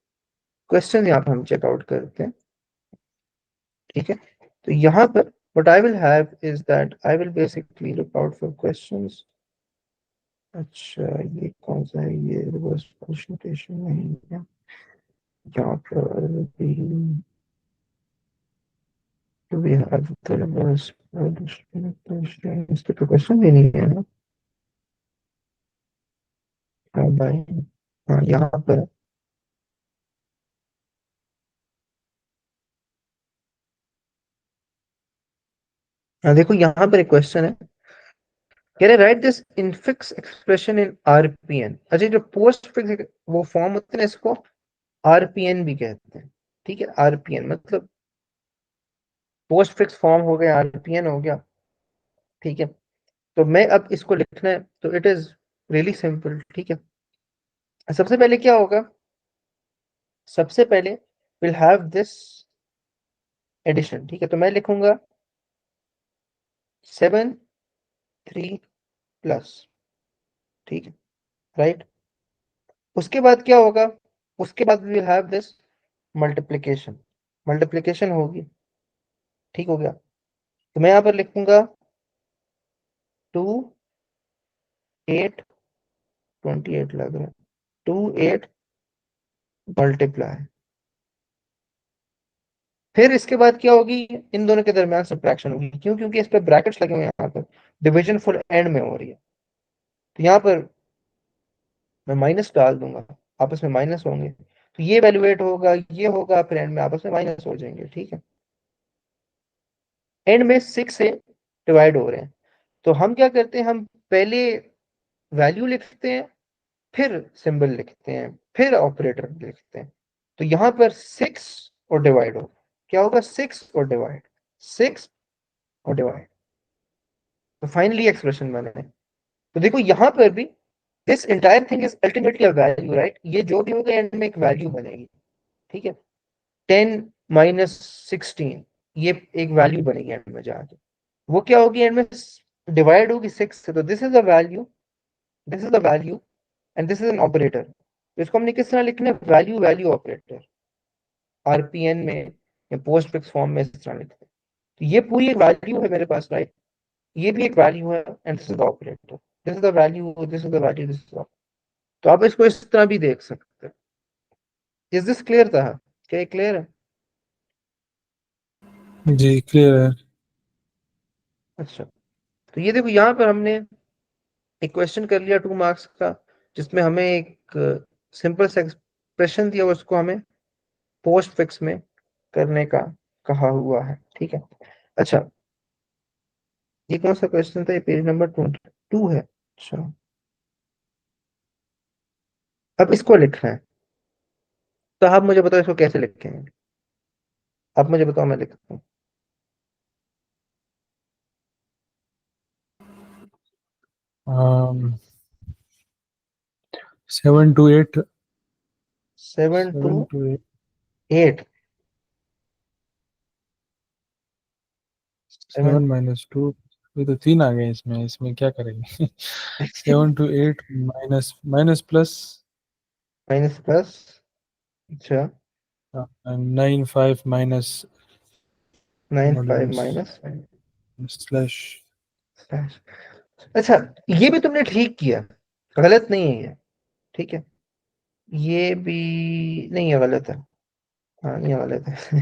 क्वेश्चन यहाँ पर हम चेकआउट करते हैं, ठीक है। तो यहाँ पर what I will have is that I will basically look out for questions। अच्छा, ये कौन सा है, ये रिवर्स नोटेशन नहीं है यहाँ पर भी। Do we have the reverse notation? इसके तो क्वेश्चन भी नहीं है ना। हाँ भाई, हाँ यहाँ पर है। हाँ देखो यहाँ पर एक क्वेश्चन है, कह रहे right this infix expression in RPN. अच्छा, जो पोस्ट फिक्स वो फॉर्म होते हैं ना, इसको आरपीएन भी कहते हैं, ठीक है। आरपीएन मतलब पोस्ट फिक्स फॉर्म हो गया, आरपीएन हो गया, ठीक है। तो मैं अब इसको लिखना है तो इट इज रियली सिंपल, ठीक है। सबसे पहले क्या होगा, सबसे पहले विल हैव दिस एडिशन, ठीक है। तो मैं लिखूंगा 7 3 प्लस, ठीक है, राइट। उसके बाद क्या होगा, उसके बाद will have this multiplication, multiplication होगी, ठीक हो गया। तो मैं यहाँ पर लिखूंगा 2 8 28 लग रहा है, 2 8 मल्टीप्लाई। फिर इसके बाद क्या होगी, इन दोनों के दरमियान सब्ट्रैक्शन होगी, क्यों? क्योंकि इस पे ब्रैकेट्स लगे हुए हैं, यहाँ पर डिवीजन फुल एंड में हो रही है। तो यहाँ पर मैं माइनस डाल दूंगा, आपस में माइनस होंगे, तो ये वैल्यूएट होगा, ये होगा, फिर एंड में आपस में माइनस हो जाएंगे, ठीक है। एंड में 6 से डिवाइड हो रहे हैं, तो हम क्या करते हैं, हम पहले वैल्यू लिखते हैं, फिर सिंबल लिखते हैं, फिर ऑपरेटर लिखते हैं। तो यहाँ पर 6 और डिवाइड होगा, क्या होगा, 6 और डिवाइड, 6 और डिवाइड, तो फाइनली एक्सप्रेशन बने। तो देखो यहाँ पर भी this entire thing is ultimately a value, right. ये जो भी होगा एंड में एक वैल्यू बनेगी, ठीक है। 10 - 16, ये एक वैल्यू बनेगी एंड में जाके, वो क्या होगी एंड में, डिवाइड होगी 6 से। तो this is a value, this is a value, and this is an operator. इसको हमने किस तरह लिखना है, वैल्यू वैल्यू ऑपरेटर, आरपीएन में या पोस्ट फिक्स फॉर्म में इस तरह लिखते हैं। तो ये पूरी एक वैल्यू है मेरे पास, राइट। ये भी एक वैल्यू है, and this is the operator, this is the value, this is the value, this is the. तो आप इसको इस तरह भी देख सकते हैं। इज दिस क्लियर था? क्या ये क्लियर है? जी क्लियर है। अच्छा, तो ये देखो यहाँ पर हमने एक क्वेश्चन कर लिया 2 मार्क्स का, जिसमें हमें एक सिंपल सा एक्सप्रेशन दिया, उसको हमें पोस्ट फिक्स में करने का कहा हुआ है, ठीक है। अच्छा, ये कौन सा क्वेश्चन था, ये पेज नंबर 22 है। अच्छा, अब इसको लिखना है, तो आप मुझे बताओ इसको कैसे लिखेंगे। आप मुझे बताओ, मैं लिखता हूँ। 7 to 8। Seven to 7 to 8। Eight 7 7 - 2। ये तो 3 आ गए इसमें, इसमें क्या करेंगे? 7 to 8 minus minus plus minus plus, अच्छा 9 5 माइनस 9 5 मॉड्यूलस माइनस। स्लैश। अच्छा, ये भी तुमने ठीक किया, गलत नहीं है ये, ठीक है। ये भी नहीं है, गलत है। हाँ, ये गलत है।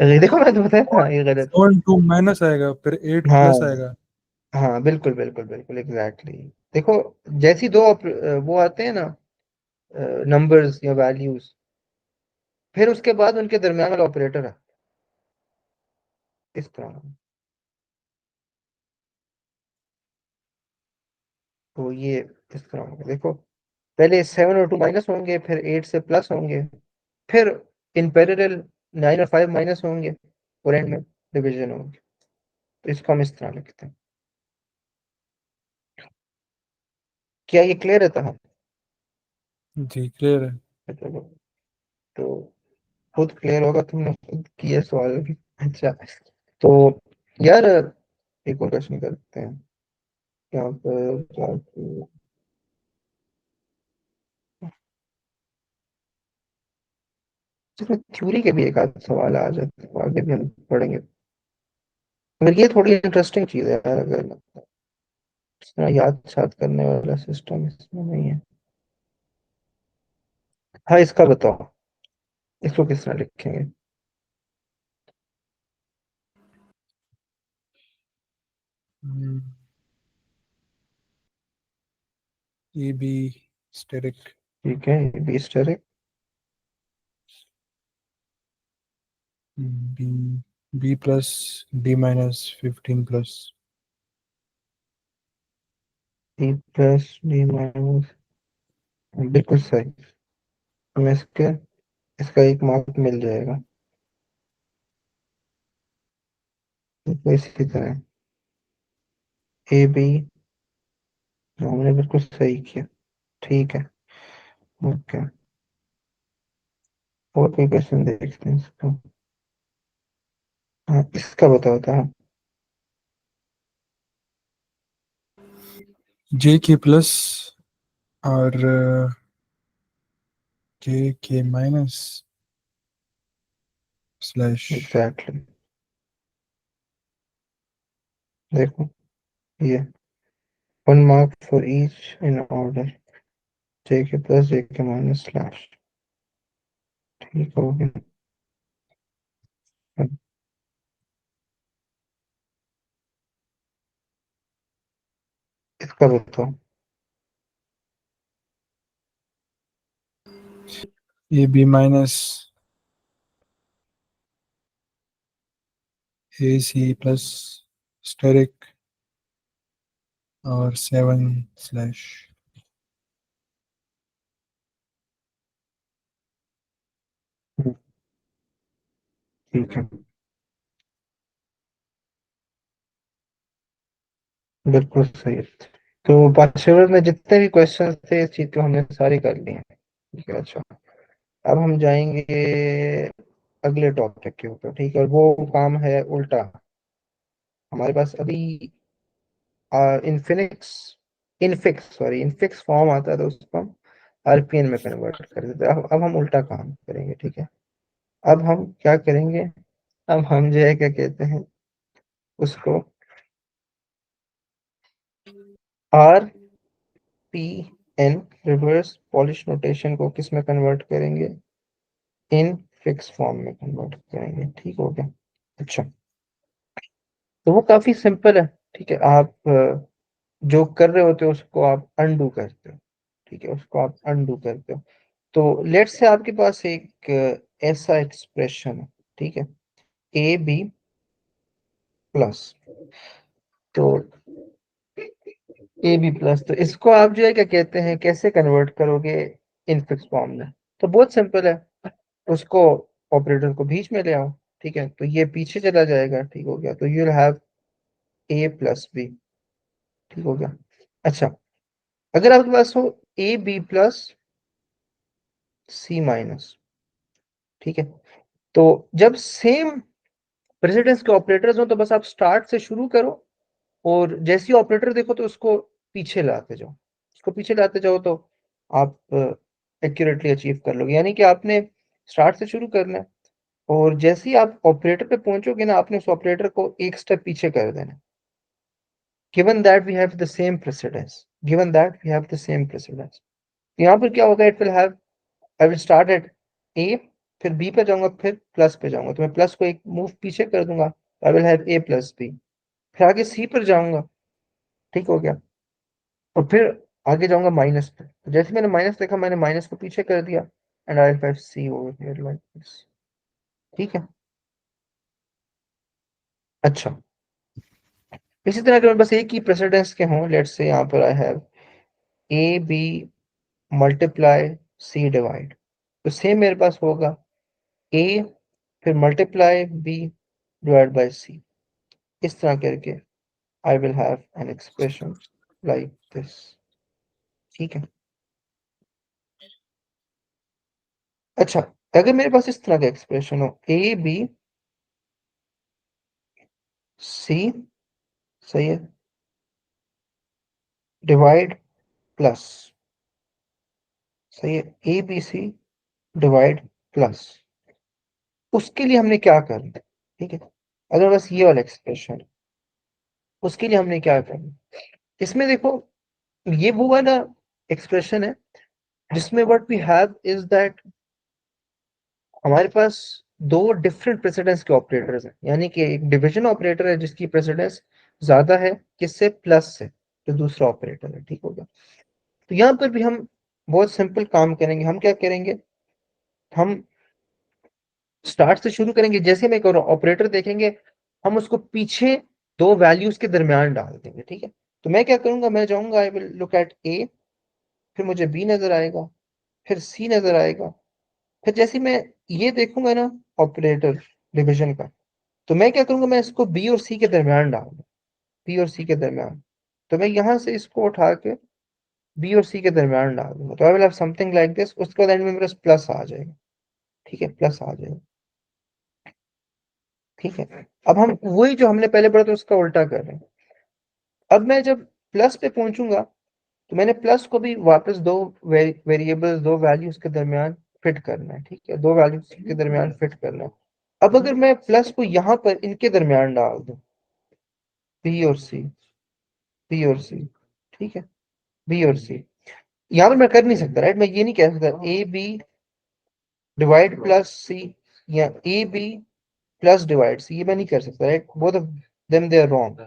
ये देखो, मैं तो बताया था ये गलत 7 2 माइनस आएगा, फिर 8 है। हाँ प्लस आएगा। हाँ, बिल्कुल बिल्कुल बिल्कुल एग्जैक्टली। देखो, जैसी दो वो आते हैं ना, नंबर्स या वैल्यूज, फिर उसके बाद उनके दरमियान वाला ऑपरेटर है, इस तरह। तो ये इस तरह होगा, देखो। पहले 7 और 2 माइनस होंगे, फिर 8 से प्लस होंगे, फिर इन पैरेलल 9 और 5 माइनस होंगे, और एंड में डिवीजन होंगे। तो इसको हम इस तरह लिखते हैं। क्या ये क्लियर है? तो जी क्लियर है। चलो, तो खुद क्लियर होगा, तुमने खुद किया सवाल भी। अच्छा, तो यार एक और क्वेश्चन करते हैं यहाँ पर जाके। इसमें थ्योरी के भी एक आध सवाल आ जाते हैं, आगे भी हम पढ़ेंगे। मगर ये थोड़ी इंटरेस्टिंग चीज है यार, अगर इस तरह याद शाद करने वाला सिस्टम इसमें नहीं है। हाँ, इसका बताओ, इसको किस तरह लिखेंगे? ए बी स्टेरिक ठीक है, ये भी asterisk. B B plus D minus 15 plus D plus D minus, बिल्कुल सही। हमें इसका एक मार्क मिल जाएगा। तो इसी तरह ए बी, हमने बिल्कुल सही किया। ठीक है, ओके। और कोई क्वेश्चन देखते हैं इसका। हाँ, इसका बताओ था। जे के प्लस और जे के माइनस स्लैश एग्जैक्टली, देखो ये 1 mark for each in order, J K plus जे के माइनस स्लैश। ठीक हो गया। इसका बताओ। A B minus A C plus asterisk और 7 स्लैश ठीक है, बिल्कुल सही है। तो पांचवें में जितने भी क्वेश्चन थे इस चीज को हमने सारे कर लिए हैं। ठीक है, अच्छा। अब हम जाएंगे अगले टॉपिक के ऊपर, ठीक है, और वो काम है उल्टा। हमारे पास अभी Infinix infix sorry infix form आता है, तो उसको हम आरपीएन में कन्वर्ट कर देते हैं। अब हम उल्टा काम करेंगे, ठीक है। अब हम क्या करेंगे? अब हम जो है क्या कहते हैं उसको, R P N reverse polish notation को किस में कन्वर्ट करेंगे? इन फिक्स फॉर्म में कन्वर्ट करेंगे। ठीक हो गया। अच्छा, तो वो काफी सिंपल है। ठीक है, आप जो कर रहे होते हो उसको आप अनडू करते हो। ठीक है, उसको आप अनडू करते हो। तो लेट्स से आपके पास एक ऐसा एक्सप्रेशन है, ठीक है, ए बी प्लस। तो ए बी प्लस, तो इसको आप जो है क्या कहते हैं, कैसे कन्वर्ट करोगे इनफिक्स फॉर्म में? तो बहुत सिंपल है, उसको ऑपरेटर को बीच में ले आओ। ठीक है, तो ये पीछे चला जाएगा। ठीक हो गया, तो you will have A plus B. ठीक हो गया। अच्छा, अगर आपके पास हो A B plus C minus, ठीक है, तो जब सेम प्रेसिडेंस के ऑपरेटर्स हो तो बस आप स्टार्ट से शुरू करो, और जैसी ऑपरेटर देखो तो उसको पीछे लाते जाओ। उसको पीछे लाते जाओ तो आप एक्यूरेटली अचीव कर लोगे। यानी कि आपने स्टार्ट से शुरू करना है, और जैसे ही आप ऑपरेटर पे पहुंचोगे ना, आपने उस ऑपरेटर को एक स्टेप पीछे कर देना। Given that we have the same precedence, given that we have the same precedence, यहाँ पर क्या होगा? It will have, I will start at A, फिर बी पे जाऊंगा, फिर प्लस पे जाऊंगा, तो मैं प्लस को एक मूव पीछे कर दूंगा, I will have A plus B. फिर आगे सी पर जाऊंगा। ठीक हो गया, और फिर आगे जाऊंगा माइनस पे, तो जैसे मैंने माइनस देखा, मैंने माइनस को पीछे कर दिया, and I will have C over here like this. ठीक है, अच्छा। इसी तरह अगर मेरे पास एक ही प्रेसिडेंस के हों, लेट्स से यहाँ पर I have A B multiply C divide, तो सेम मेरे पास होगा ए फिर multiply B divide by C. इस तरह करके I will have an expression like this. ठीक है। अच्छा, अगर मेरे पास इस तरह का एक्सप्रेशन हो ए बी सी, सही है, डिवाइड प्लस, सही है, A B C divide plus, उसके लिए हमने क्या करना है? ठीक है, अगर बस ये वाला एक्सप्रेशन, उसके लिए हमने क्या करना, इसमें देखो ये वो वाला एक्सप्रेशन है जिसमें what we have is that हमारे पास दो डिफरेंट प्रेसिडेंस के ऑपरेटर्स हैं, यानी कि एक डिवीजन ऑपरेटर है जिसकी प्रेसिडेंस ज्यादा है किससे, प्लस से, जो दूसरा ऑपरेटर है। ठीक होगा। तो यहाँ पर भी हम बहुत सिंपल काम करेंगे। हम क्या करेंगे, हम स्टार्ट से शुरू करेंगे। जैसे मैं एक ऑपरेटर देखेंगे, हम उसको पीछे दो वैल्यूज के दरमियान डाल देंगे। ठीक है, तो मैं क्या करूंगा, मैं जाऊंगा, I will look at A, फिर मुझे बी नजर आएगा, फिर सी नजर आएगा, फिर जैसे मैं ये देखूंगा ना ऑपरेटर डिवीजन का, तो मैं क्या करूंगा, मैं इसको बी और सी के दरमियान डाल दूं, बी और सी के दरमियान। तो मैं यहां से इसको उठा के बी और सी के दरमियान डाल दूंगा, तो I will have something like this. उसके बाद एंड में मेरे पास प्लस आ जाएगा। ठीक है, प्लस आ जाएगा। ठीक है, अब हम वही जो हमने पहले पढ़ा था उसका उल्टा कर रहे हैं। अब मैं जब प्लस पे पहुंचूंगा, तो मैंने प्लस को भी वापस दो वेरिएबल्स, दो वैल्यूज के दरमियान फिट करना है। ठीक है, दो वैल्यूज के दरमियान फिट करना है। अब अगर मैं प्लस को यहां पर इनके दरमियान डाल दूं, बी और सी, बी और सी, ठीक है, बी और सी, यहां पर मैं कर नहीं सकता, राइट, मैं ये नहीं कह सकता A B divide plus C या A B plus divide C, ये मैं नहीं कर सकता, right, both of them they are wrong.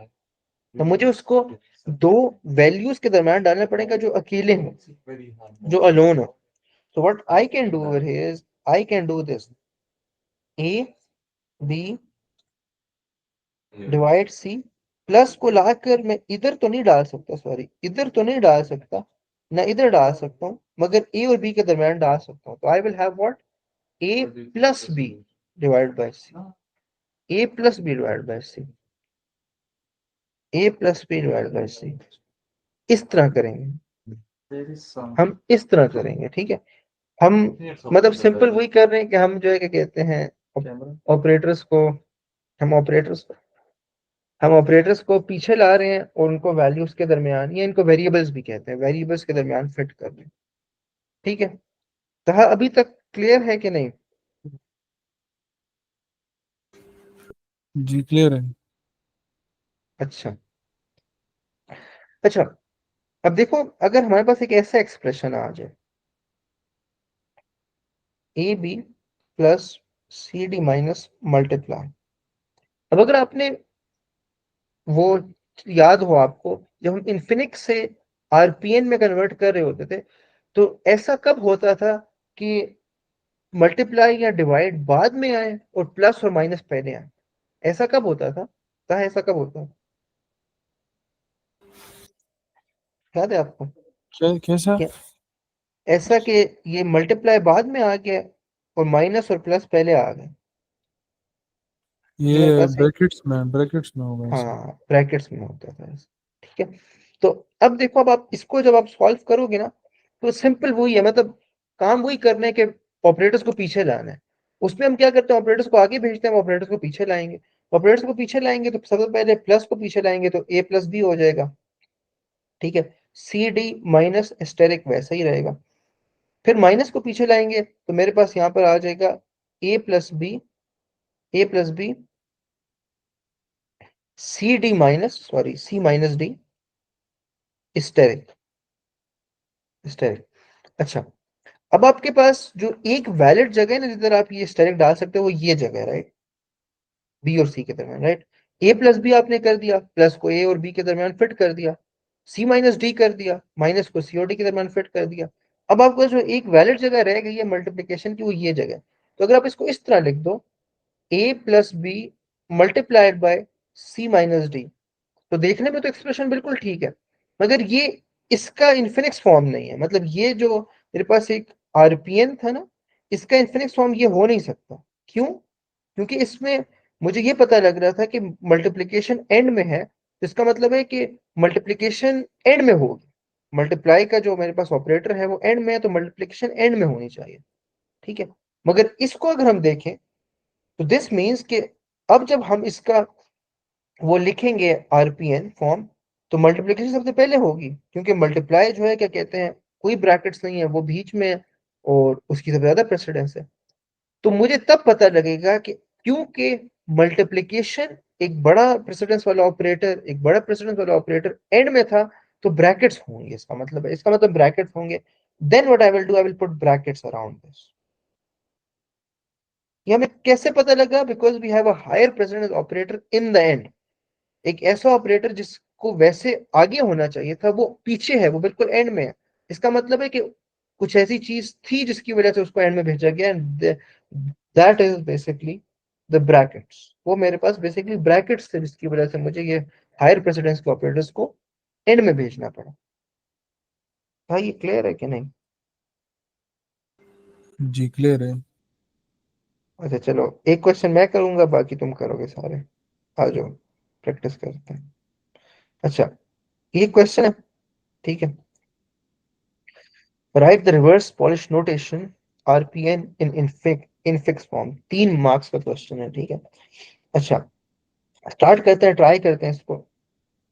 तो मुझे उसको दो वैल्यूज के दरमियान डालना पड़ेगा जो अकेले हो, जो अलोन हो। So what I can do over here is I can do this A B divide C, plus को लाकर मैं इधर तो नहीं डाल सकता, सॉरी इधर तो नहीं डाल सकता, ना इधर डाल सकता हूँ, मगर A और B के दरमियान डाल सकता हूँ। तो I will have what, A plus B divide by C, A plus B divide by C, A plus B divide by C। इस तरह करेंगे हम, इस तरह करेंगे। ठीक है, हम मतलब सिंपल वही कर रहे हैं कि हम जो है क्या कहते हैं, ऑपरेटर्स को, हम ऑपरेटर्स हम ऑपरेटर्स को पीछे ला रहे हैं और उनको वैल्यूज के दरमियान, या इनको वेरिएबल्स भी कहते हैं, वेरिएबल्स के दरमियान फिट कर रहे हैं। ठीक है, तो हाँ, अभी तक क्लियर है कि नहीं? जी क्लियर है। अच्छा, अच्छा, अब देखो, अगर हमारे पास एक ऐसा एक्सप्रेशन आ जाए A B plus C D minus multiply. अब अगर आपने वो याद हो आपको, जब हम इन्फिनिक्स से आरपीएन में कन्वर्ट कर रहे होते थे, तो ऐसा कब होता था कि मल्टीप्लाई या डिवाइड बाद में आए और प्लस और माइनस पहले आए? ऐसा कब होता था? कहा ऐसा कब होता है, याद है आपको? कैसा? क्या ऐसा कि ये मल्टीप्लाई बाद में आ गया और माइनस और प्लस पहले आ गए? जो मेरे ये पास एक, ब्रैकेट्स में होगा ऐसा। हाँ, ब्रैकेट्स में होता था ऐसा। ठीक है, तो अब देखो, अब आप इसको जब आप सॉल्व करोगे ना, तो सिंपल वही है, मतलब काम वही करने के, ऑपरेटर्स को पीछे लाना है। उसमें हम क्या करते हैं, ऑपरेटर्स को आगे भेजते हैं, ऑपरेटर्स को पीछे लाएंगे। ऑपरेटर्स को पीछे लाएंगे तो सबसे पहले प्लस को पीछे लाएंगे तो ए प्लस बी हो जाएगा। ठीक है, सी डी माइनस एस्टेरिक वैसा ही रहेगा। फिर माइनस को पीछे लाएंगे तो मेरे पास यहाँ पर आ जाएगा A plus B, A plus B C D minus, sorry C minus D asterisk, asterisk. अच्छा, अब आपके पास जो एक वैलिड जगह है ना जिधर आप ये स्टेरिक डाल सकते हो, वो ये जगह है, राइट, बी और सी के दरमियान, राइट। ए प्लस बी आपने कर दिया, प्लस को ए और बी के दरमियान फिट कर दिया, सी माइनस डी कर दिया, माइनस को सी और डी के दरमियान फिट कर दिया। अब आपको जो एक वैलिड जगह रह गई है मल्टीप्लीकेशन की, वो ये जगह। तो अगर आप इसको इस तरह लिख दो, A plus B multiplied by C minus D, तो देखने में तो एक्सप्रेशन बिल्कुल ठीक है, मगर ये इसका इन्फिनिक्स फॉर्म नहीं है। मतलब ये जो मेरे पास एक आरपीएन था ना, इसका इन्फिनिक्स फॉर्म ये हो नहीं सकता। क्यों? क्योंकि इसमें मुझे ये पता लग रहा था कि मल्टीप्लिकेशन एंड में है, तो इसका मतलब है कि मल्टीप्लिकेशन एंड में होगी। मल्टीप्लाई का जो मेरे पास ऑपरेटर है वो एंड में है, तो मल्टीप्लिकेशन एंड में होनी चाहिए। ठीक है। मगर इसको अगर हम देखें तो दिस मीन्स कि अब जब हम इसका वो लिखेंगे आरपीएन फॉर्म, तो मल्टीप्लिकेशन सबसे पहले होगी, क्योंकि मल्टीप्लाई जो है क्या कहते हैं, कोई ब्रैकेट्स नहीं है, वो बीच में है, और उसकी सबसे ज्यादा प्रेसिडेंस है। तो मुझे तब पता लगेगा कि क्योंकि मल्टीप्लिकेशन एक बड़ा प्रेसिडेंस वाला ऑपरेटर, एक बड़ा प्रेसिडेंस वाला ऑपरेटर एंड में था, तो ब्रैकेट्स होंगे, इसका मतलब है, इसका मतलब ब्रैकेट्स होंगे। Then what I will do, I will put brackets around this. ये हमें कैसे पता लगा? Because we have a higher precedence operator in the end. एक ऐसा ऑपरेटर जिसको वैसे आगे होना चाहिए था, वो पीछे है, वो बिल्कुल एंड में है। इसका मतलब है कि कुछ ऐसी चीज थी जिसकी वजह से उसको एंड में भेजा गया, and that is basically the brackets. वो मेरे पास बेसिकली ब्रैकेट्स थे, जिसकी वजह से मुझे ये हायर प्रेसिडेंस के ऑपरेटर्स को एंड में भेजना पड़ा। भाई ये क्लियर है कि नहीं? जी क्लियर है। अच्छा चलो, एक क्वेश्चन मैं करूंगा, बाकी तुम करोगे सारे। आ जाओ, प्रैक्टिस करते हैं। अच्छा, ये क्वेश्चन है, ठीक है। Right the reverse polish notation RPN in infix form. 3 marks का क्वेश्चन है, ठीक है। अच्छा, स्टार्ट करते हैं, ट्राई करते हैं इसको।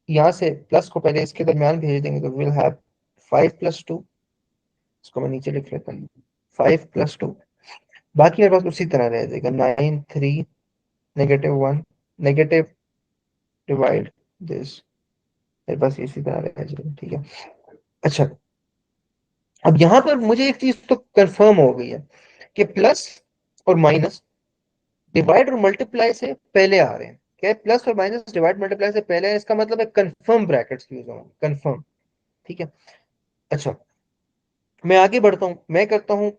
यहाँ से प्लस को पहले इसके दरमियान भेज देंगे, तो विल हैव 5+2। इसको मैं नीचे लिख लेता हूँ, 5+2। बाकी मेरे पास उसी तरह रह जाएगा, 9 3 -1 नेगेटिव डिवाइड दिस। मेरे पास इसी तरह रह जाएगा, ठीक है। अच्छा, अब यहाँ पर मुझे एक चीज तो कंफर्म हो गई है कि प्लस और माइनस डिवाइड और मल्टीप्लाई से पहले आ रहे हैं। क्या है? प्लस और माइनस डिवाइड मल्टीप्लाई से पहले है, इसका मतलब है कंफर्म ब्रैकेट्स यूज होंगे, कंफर्म। ठीक है। अच्छा, मैं आगे बढ़ता हूँ, मैं करता हूँ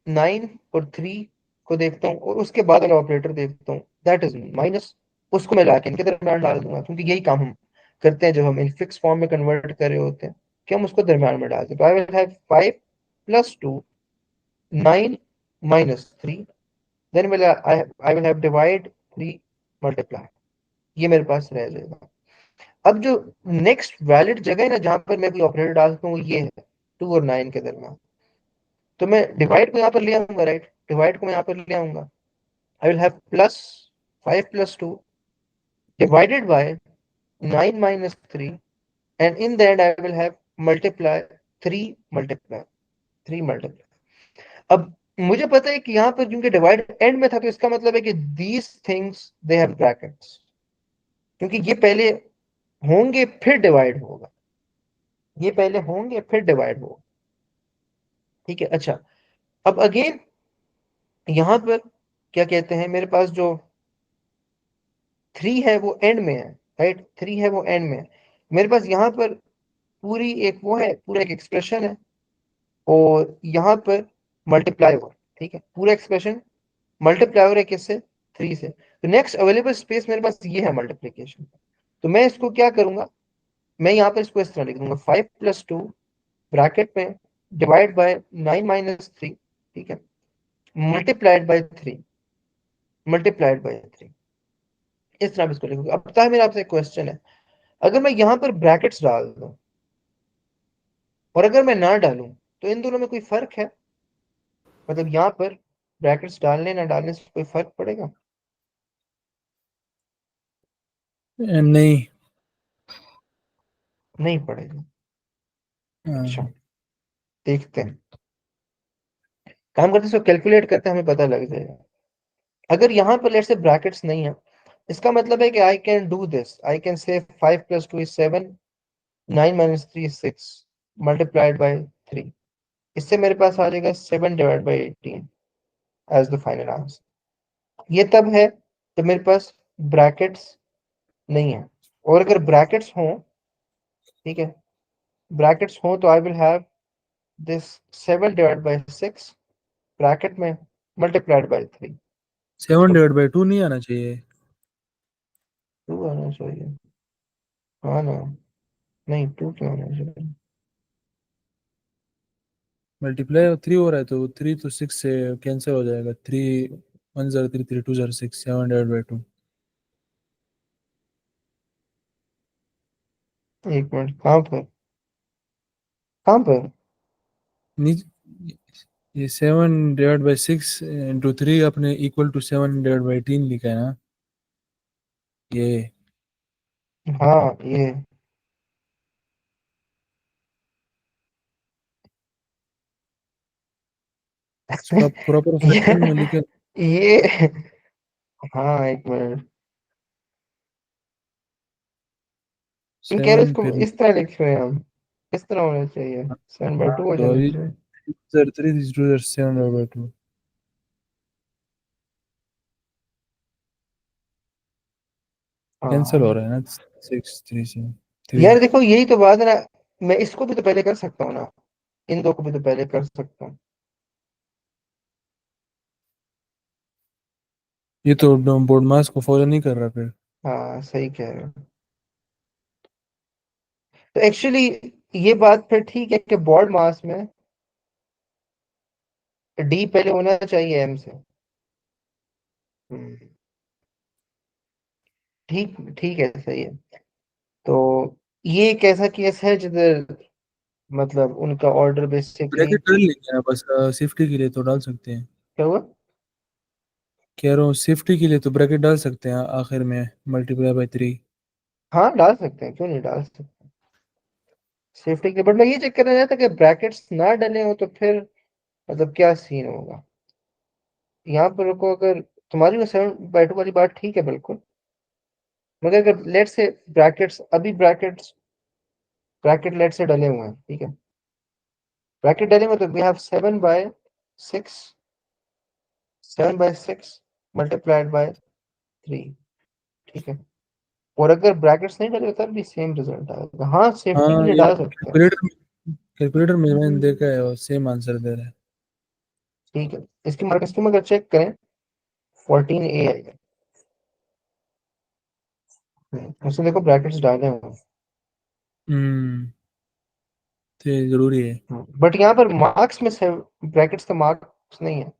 9 और 3 को देखता हूँ, और उसके बाद वाला ऑपरेटर देखता हूँ, दैट इज माइनस। उसको मैं लाके इनके दरम्यान डाल दूंगा, क्योंकि यही काम हम करते हैं जब हम इन फिक्स फॉर्म में कन्वर्ट कर रहे होते हैं, कि हम उसको दरम्यान में डाल दें। तो I will have 5+2, 9 - 3, then will I will have divide 3 multiply. ये मेरे पास रह जाएगा। अब जो नेक्स्ट वैलिड जगह है ना, जहां पर मैं कोई ऑपरेटर डालता हूँ, ये है 2 और 9 के दरम्यान। तो मैं डिवाइड को यहाँ पर ले आऊंगा, राइट, डिवाइड को मैं यहाँ पर ले आऊंगा। आई will have plus 5+2 divided by 9 - 3, and in the and I will have multiply 3 multiply. अब मुझे पता है कि यहाँ पर क्योंकि डिवाइड एंड में था, तो इसका मतलब है कि these things they have brackets, क्योंकि ये पहले होंगे फिर डिवाइड होगा, ये पहले होंगे फिर डिवाइड होगा। ठीक है। अच्छा, अब अगेन यहां पर क्या कहते हैं, मेरे पास जो 3 है वो एंड में है, राइट, 3 है वो एंड में है। मेरे पास यहाँ पर पूरी एक वो है, पूरा एक एक्सप्रेशन है, और यहाँ पर मल्टीप्लाई हो, ठीक है, पूरा एक्सप्रेशन मल्टीप्लाई हो रहा है किससे? 3 से। तो नेक्स्ट अवेलेबल स्पेस मेरे पास ये है मल्टीप्लीकेशन। तो मैं इसको क्या करूंगा, मैं यहाँ पर इसको इस तरह लिख दूंगा, 5+2 ब्रैकेट में डिवाइड बाय 9 - 3, ठीक है, मल्टीप्लाइड बाय 3 इस तरह इसको लिखूंगा। अब पता है, मेरा आपसे क्वेश्चन है, अगर मैं यहाँ पर ब्रैकेट्स डाल दूं और अगर मैं ना डालूं, तो इन दोनों में कोई फर्क है? मतलब यहाँ पर ब्रैकेट्स डालने ना डालने से कोई फर्क पड़ेगा? नहीं। नहीं पड़ेगा। अच्छा, हाँ, देखते हैं, काम करते हैं, इसको कैलकुलेट करते हैं, हमें पता लग जाएगा। अगर यहाँ पर लेट से ब्रैकेट्स नहीं है, इसका मतलब है कि I can do this, I can say 5+2 = 7, 9 - 3 = 6 multiplied by 3। इससे मेरे पास आ जाएगा 7/18 एज द फाइनल आंसर। ये तब है जब मेरे पास ब्रैकेट्स नहीं है। और अगर ब्रैकेट्स हों, ठीक है, ब्रैकेट्स हों, तो I will have this 7/6 bracket में मल्टीप्लाइड बाय 3। 7/2 नहीं आना चाहिए। 2 आना चाहिए, हाँ ना? नहीं, 2 क्यों आना चाहिए? मल्टीप्लाई 3 हो रहा है तो 3 तो 6 से कैंसिल हो जाएगा। 3 1 0 3 3 2 0 6 7 डिवाइड बाई 2। एक मिनट, कहाँ पर, कहाँ पर? ये 7 डिवाइड बाई 6 इंटू 3 अपने इक्वल टू 7 डिवाइड बाई 3 लिखा है ना ये। हाँ ये इसको आप प्रॉपर फ्रैक्शन में लिखे। ये हाँ एक मिनट, तुम कह रहे हो 7 इसको फिर इस तरह लिख रहे हैं हम, इस तरह होना चाहिए, 7/2 हो तो जाना अभी चाहिए। 3 2 7 डिवाइड बाई 2 कैंसिल हो हाँ रहा है ना। 6 3 से 3। यार देखो, यही तो बात है ना, मैं इसको भी तो पहले कर सकता हूँ ना, इन दो को भी तो पहले कर सकता हूँ। ये तो बोर्ड मास को फॉलो नहीं कर रहा फिर। हाँ सही कह रहे हो। तो एक्चुअली ये बात फिर ठीक है कि बॉड मास में डी पहले होना चाहिए एम से। हम्म, ठीक ठीक है, सही है। तो ये एक ऐसा केस है जिधर मतलब उनका ऑर्डर बेसिकली ब्रैकेट डाल लेंगे ना बस, सेफ्टी के लिए तो डाल सकते हैं। क्या हुआ। कह रहा हूँ सेफ्टी के लिए तो ब्रैकेट डाल सकते हैं आखिर में, मल्टीप्लाई बाई 3। हाँ डाल सकते हैं, क्यों नहीं डाल सकते, सेफ्टी के, बट मैं ये चेक करना चाहता कि ब्रैकेट्स ना डले हो तो फिर मतलब क्या सीन होगा। यहाँ पर रुको, अगर तुम्हारी वो 7/2 वाली बात ठीक है बिल्कुल, मगर अगर लेट से ब्रैकेट्स अभी ब्रैकेट लेट से डले हुए हैं, ठीक है, ब्रैकेट डले हुए तो वी हैव 7/6, 7/6 मल्टीप्लाइड बाय 3, ठीक है। और अगर ब्रैकेट्स नहीं डले तब भी सेम रिजल्ट आएगा, हाँ सेफ्टी के हाँ लिए ये डाल सकते हैं। कैलकुलेटर में मैंने देखा है और सेम आंसर दे रहा है। ठीक है, इसकी मार्क्स तुम अगर चेक करें 14A आएगा। उसमें देखो ब्रैकेट्स डाले हुए हैं। हम्म, तो ये जरूरी है। बट यहाँ पर मार्क्स में से ब्रैकेट्स का मार्क्स नहीं है,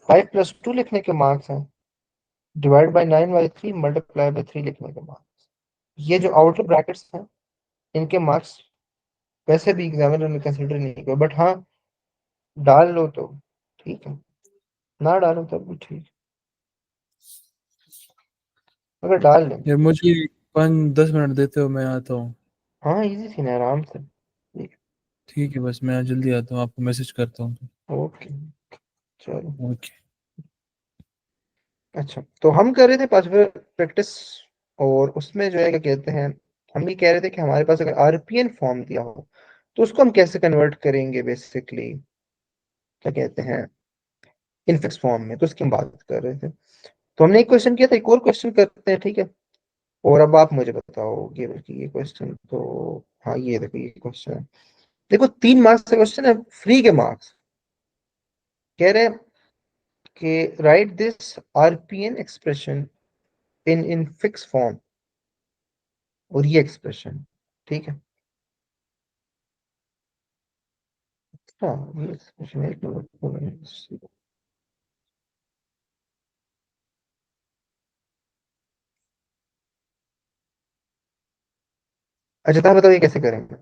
5+2 लिखने के मार्क्स हैं, डिवाइड बाय 9/3 मल्टीप्लाई बाय 3 लिखने के मार्क्स। ये जो आउटर ब्रैकेट्स हैं इनके मार्क्स वैसे भी एग्जामिनर ने कंसिडर नहीं किया, बट हाँ डाल लो तो ठीक है, ना डालो तब भी ठीक है, अगर डाल लें। यार मुझे 5 10 मिनट देते हो, मैं आता हूँ। हाँ इजी थी ना, आराम से, ठीक ठीक है, बस मैं जल्दी आता हूँ, आपको मैसेज करता हूँ। है, ओके, चलो। ओके। अच्छा, तो हम कर रहे थे पांचवा प्रैक्टिस, और उसमें जो है क्या कहते हैं, हम ये कह रहे थे कि हमारे पास अगर आरपीएन फॉर्म दिया हो तो उसको हम कैसे कन्वर्ट करेंगे बेसिकली, क्या कहते हैं, इनफिक्स फॉर्म में, तो उसकी हम बात कर रहे थे। तो हमने एक क्वेश्चन किया था, एक और क्वेश्चन करते हैं, ठीक है। और अब आप मुझे बताओगे बल्कि ये क्वेश्चन तो, हाँ ये देखो ये क्वेश्चन है, देखो 3 मार्क्स का क्वेश्चन है, फ्री के मार्क्स, कह रहे हैं कि right this RPN expression in fix form, और ये एक्सप्रेशन, ठीक है। हाँ ये एक्सप्रेशन एक मिनट, अच्छा तो आप बताओ ये कैसे करेंगे।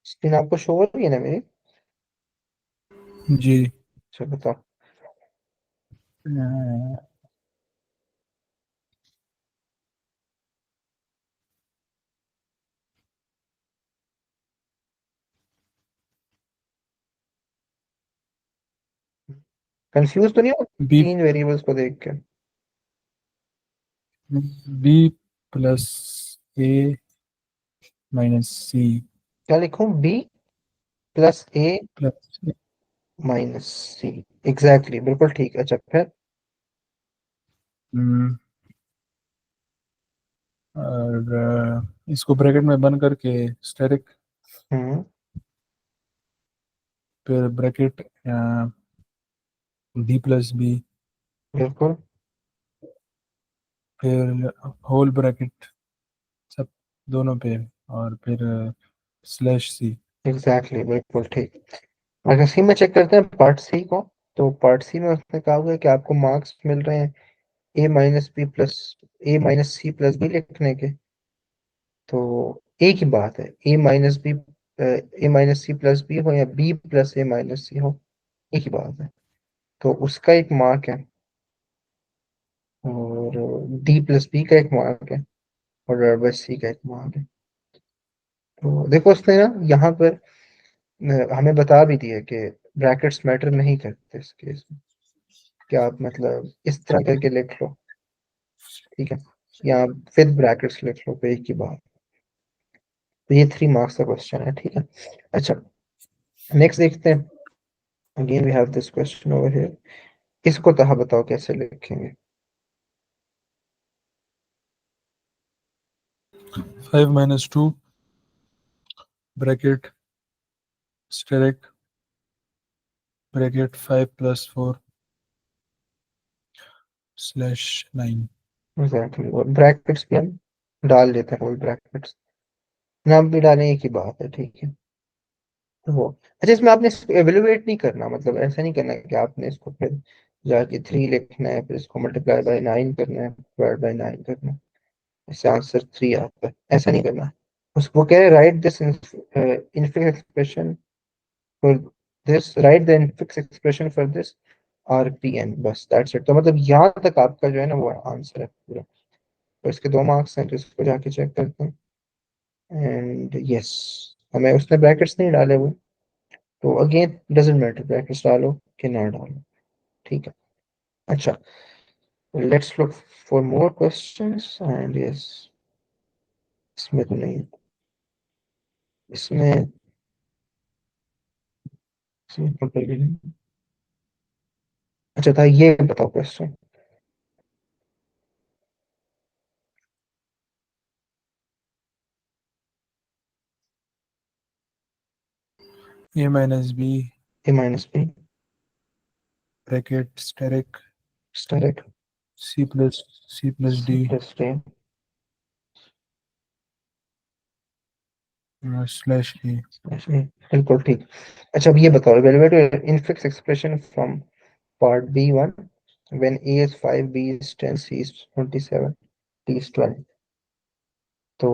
स्क्रीन आपको शो हो रही है ना मेरी? जी। अच्छा बताओ। कंफ्यूज तो नहीं हो बी 3 वेरिएबल्स को देख के? बी प्लस ए माइनस सी क्या लिखूं, B+A प्लस, माइनस सी, एग्जैक्टली बिल्कुल ठीक है। अच्छा फिर, और इसको ब्रैकेट में बंद करके स्टेरिक, हम्म, फिर ब्रैकेट डी प्लस बी, बिल्कुल, फिर होल ब्रैकेट दोनों पे, और फिर स्लैश सी। एग्जैक्टली, बिल्कुल ठीक। अगर सी में चेक करते हैं पार्ट सी को, तो पार्ट सी में उसने कहा हुआ है कि आपको मार्क्स मिल रहे हैं ए माइनस सी प्लस बी लिखने के। तो एक ही बात है, ए माइनस सी प्लस बी हो या बी प्लस ए माइनस सी हो, एक ही बात है। तो उसका एक मार्क है, और डी प्लस बी का एक मार्क है, और डिवाइड बाई सी का एक मार्क है। तो देखो उसने ना यहाँ पर हमें बता भी दिया कि ब्रैकेट्स मैटर नहीं करते इस केस में, कि आप मतलब इस तरह करके लिख लो, ठीक है, या विद ब्रैकेट्स लिख लो, तो एक ही बात। तो ये 3 मार्क्स का क्वेश्चन है, ठीक है। अच्छा, नेक्स्ट देखते हैं। Again we have this question over here. इसको तहा बताओ कैसे लिखेंगे। 5 minus 2 bracket asterisk bracket 5 plus 4 slash 9। Exactly, और ब्रैकेट्स भी हम डाल देते हैं, कोई ब्रैकेट्स नाम भी डालें, एक ही बात है, ठीक है। तो वो अच्छा, इसमें आपने एवेलुएट नहीं करना, मतलब ऐसा नहीं करना कि आपने इसको फिर जाके 3 लिखना है, फिर इसको मल्टीप्लाई बाय 9 करना है, डिवाइड बाय 9 करना है, इससे आंसर 3 आता है, ऐसा नहीं करना। उसको कह रहे right this infix expression for this, right the infix expression for this RPN, बस दैट्स इट। तो मतलब यहाँ तक आपका जो है ना वो आंसर है पूरा। तो इसके 2 मार्क्स हैं, तो इसको जाके चेक करते हैं। एंड यस, हमें उसने ब्रैकेट्स नहीं डाले हुए, तो अगेन डजेंट मैटर ब्रैकेट्स डालो कि ना डालो, ठीक है। अच्छा, let's look for more questions, and yes, इसमें तो नहीं, इसमें इसमें तो कोई भी नहीं। अच्छा था, ये बताओ question. A minus B A-B bracket asterisk asterisk C plus C D plus D slash A. slash A, बिल्कुल ठीक। अच्छा, अब ये बताओ, evaluate infix expression from part B1 when A is 5, B is 10, C is 27, D is 12। तो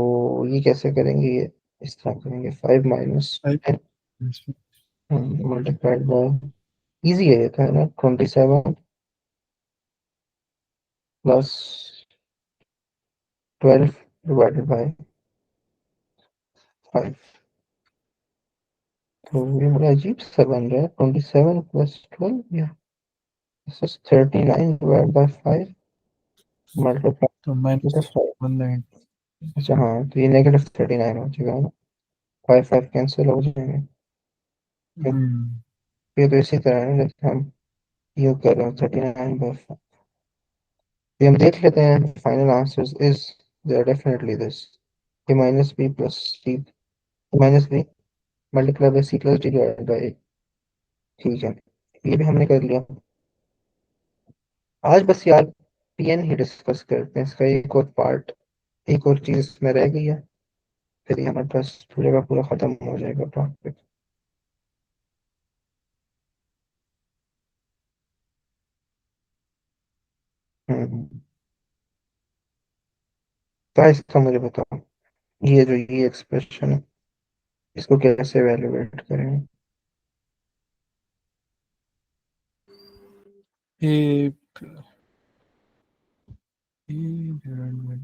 ये कैसे करेंगे, ये इस तरह करेंगे, 5 माइनस 10 मल्टीप्लाइड बाय, इजी है ये तो, है ना, 27 प्लस 12 डिवाइडेड बाय 5। तो ये बड़ा अजीब सा बन रहा है, 27 प्लस 12 या दिस इज 39 डिवाइडेड बाय 5 तो मल्टीप्लाइड माइनस बाय 5। 190। अच्छा हाँ, तो ये -39 हो जाएगा ना, 5 कैंसिल हो जाएंगे। ये तो इसी तरह है जैसे हम ये कर रहे हैं, 39/5। ये हम देख लेते हैं, final answers is they are definitely this, A-B plus C, A-B multiply by C+D divided by 8, ठीक है। ये भी हमने कर लिया। आज बस यार PN ही डिस्कस करते हैं, इसका एक और पार्ट, एक और चीज इसमें रह गई है, फिर ये हमारे पास पूरे का पूरा खत्म हो जाएगा टॉपिक। हम्म, तो इसका मुझे बताओ, ये जो ये एक्सप्रेशन है, इसको कैसे एवेलुएट करेंगे। A divide by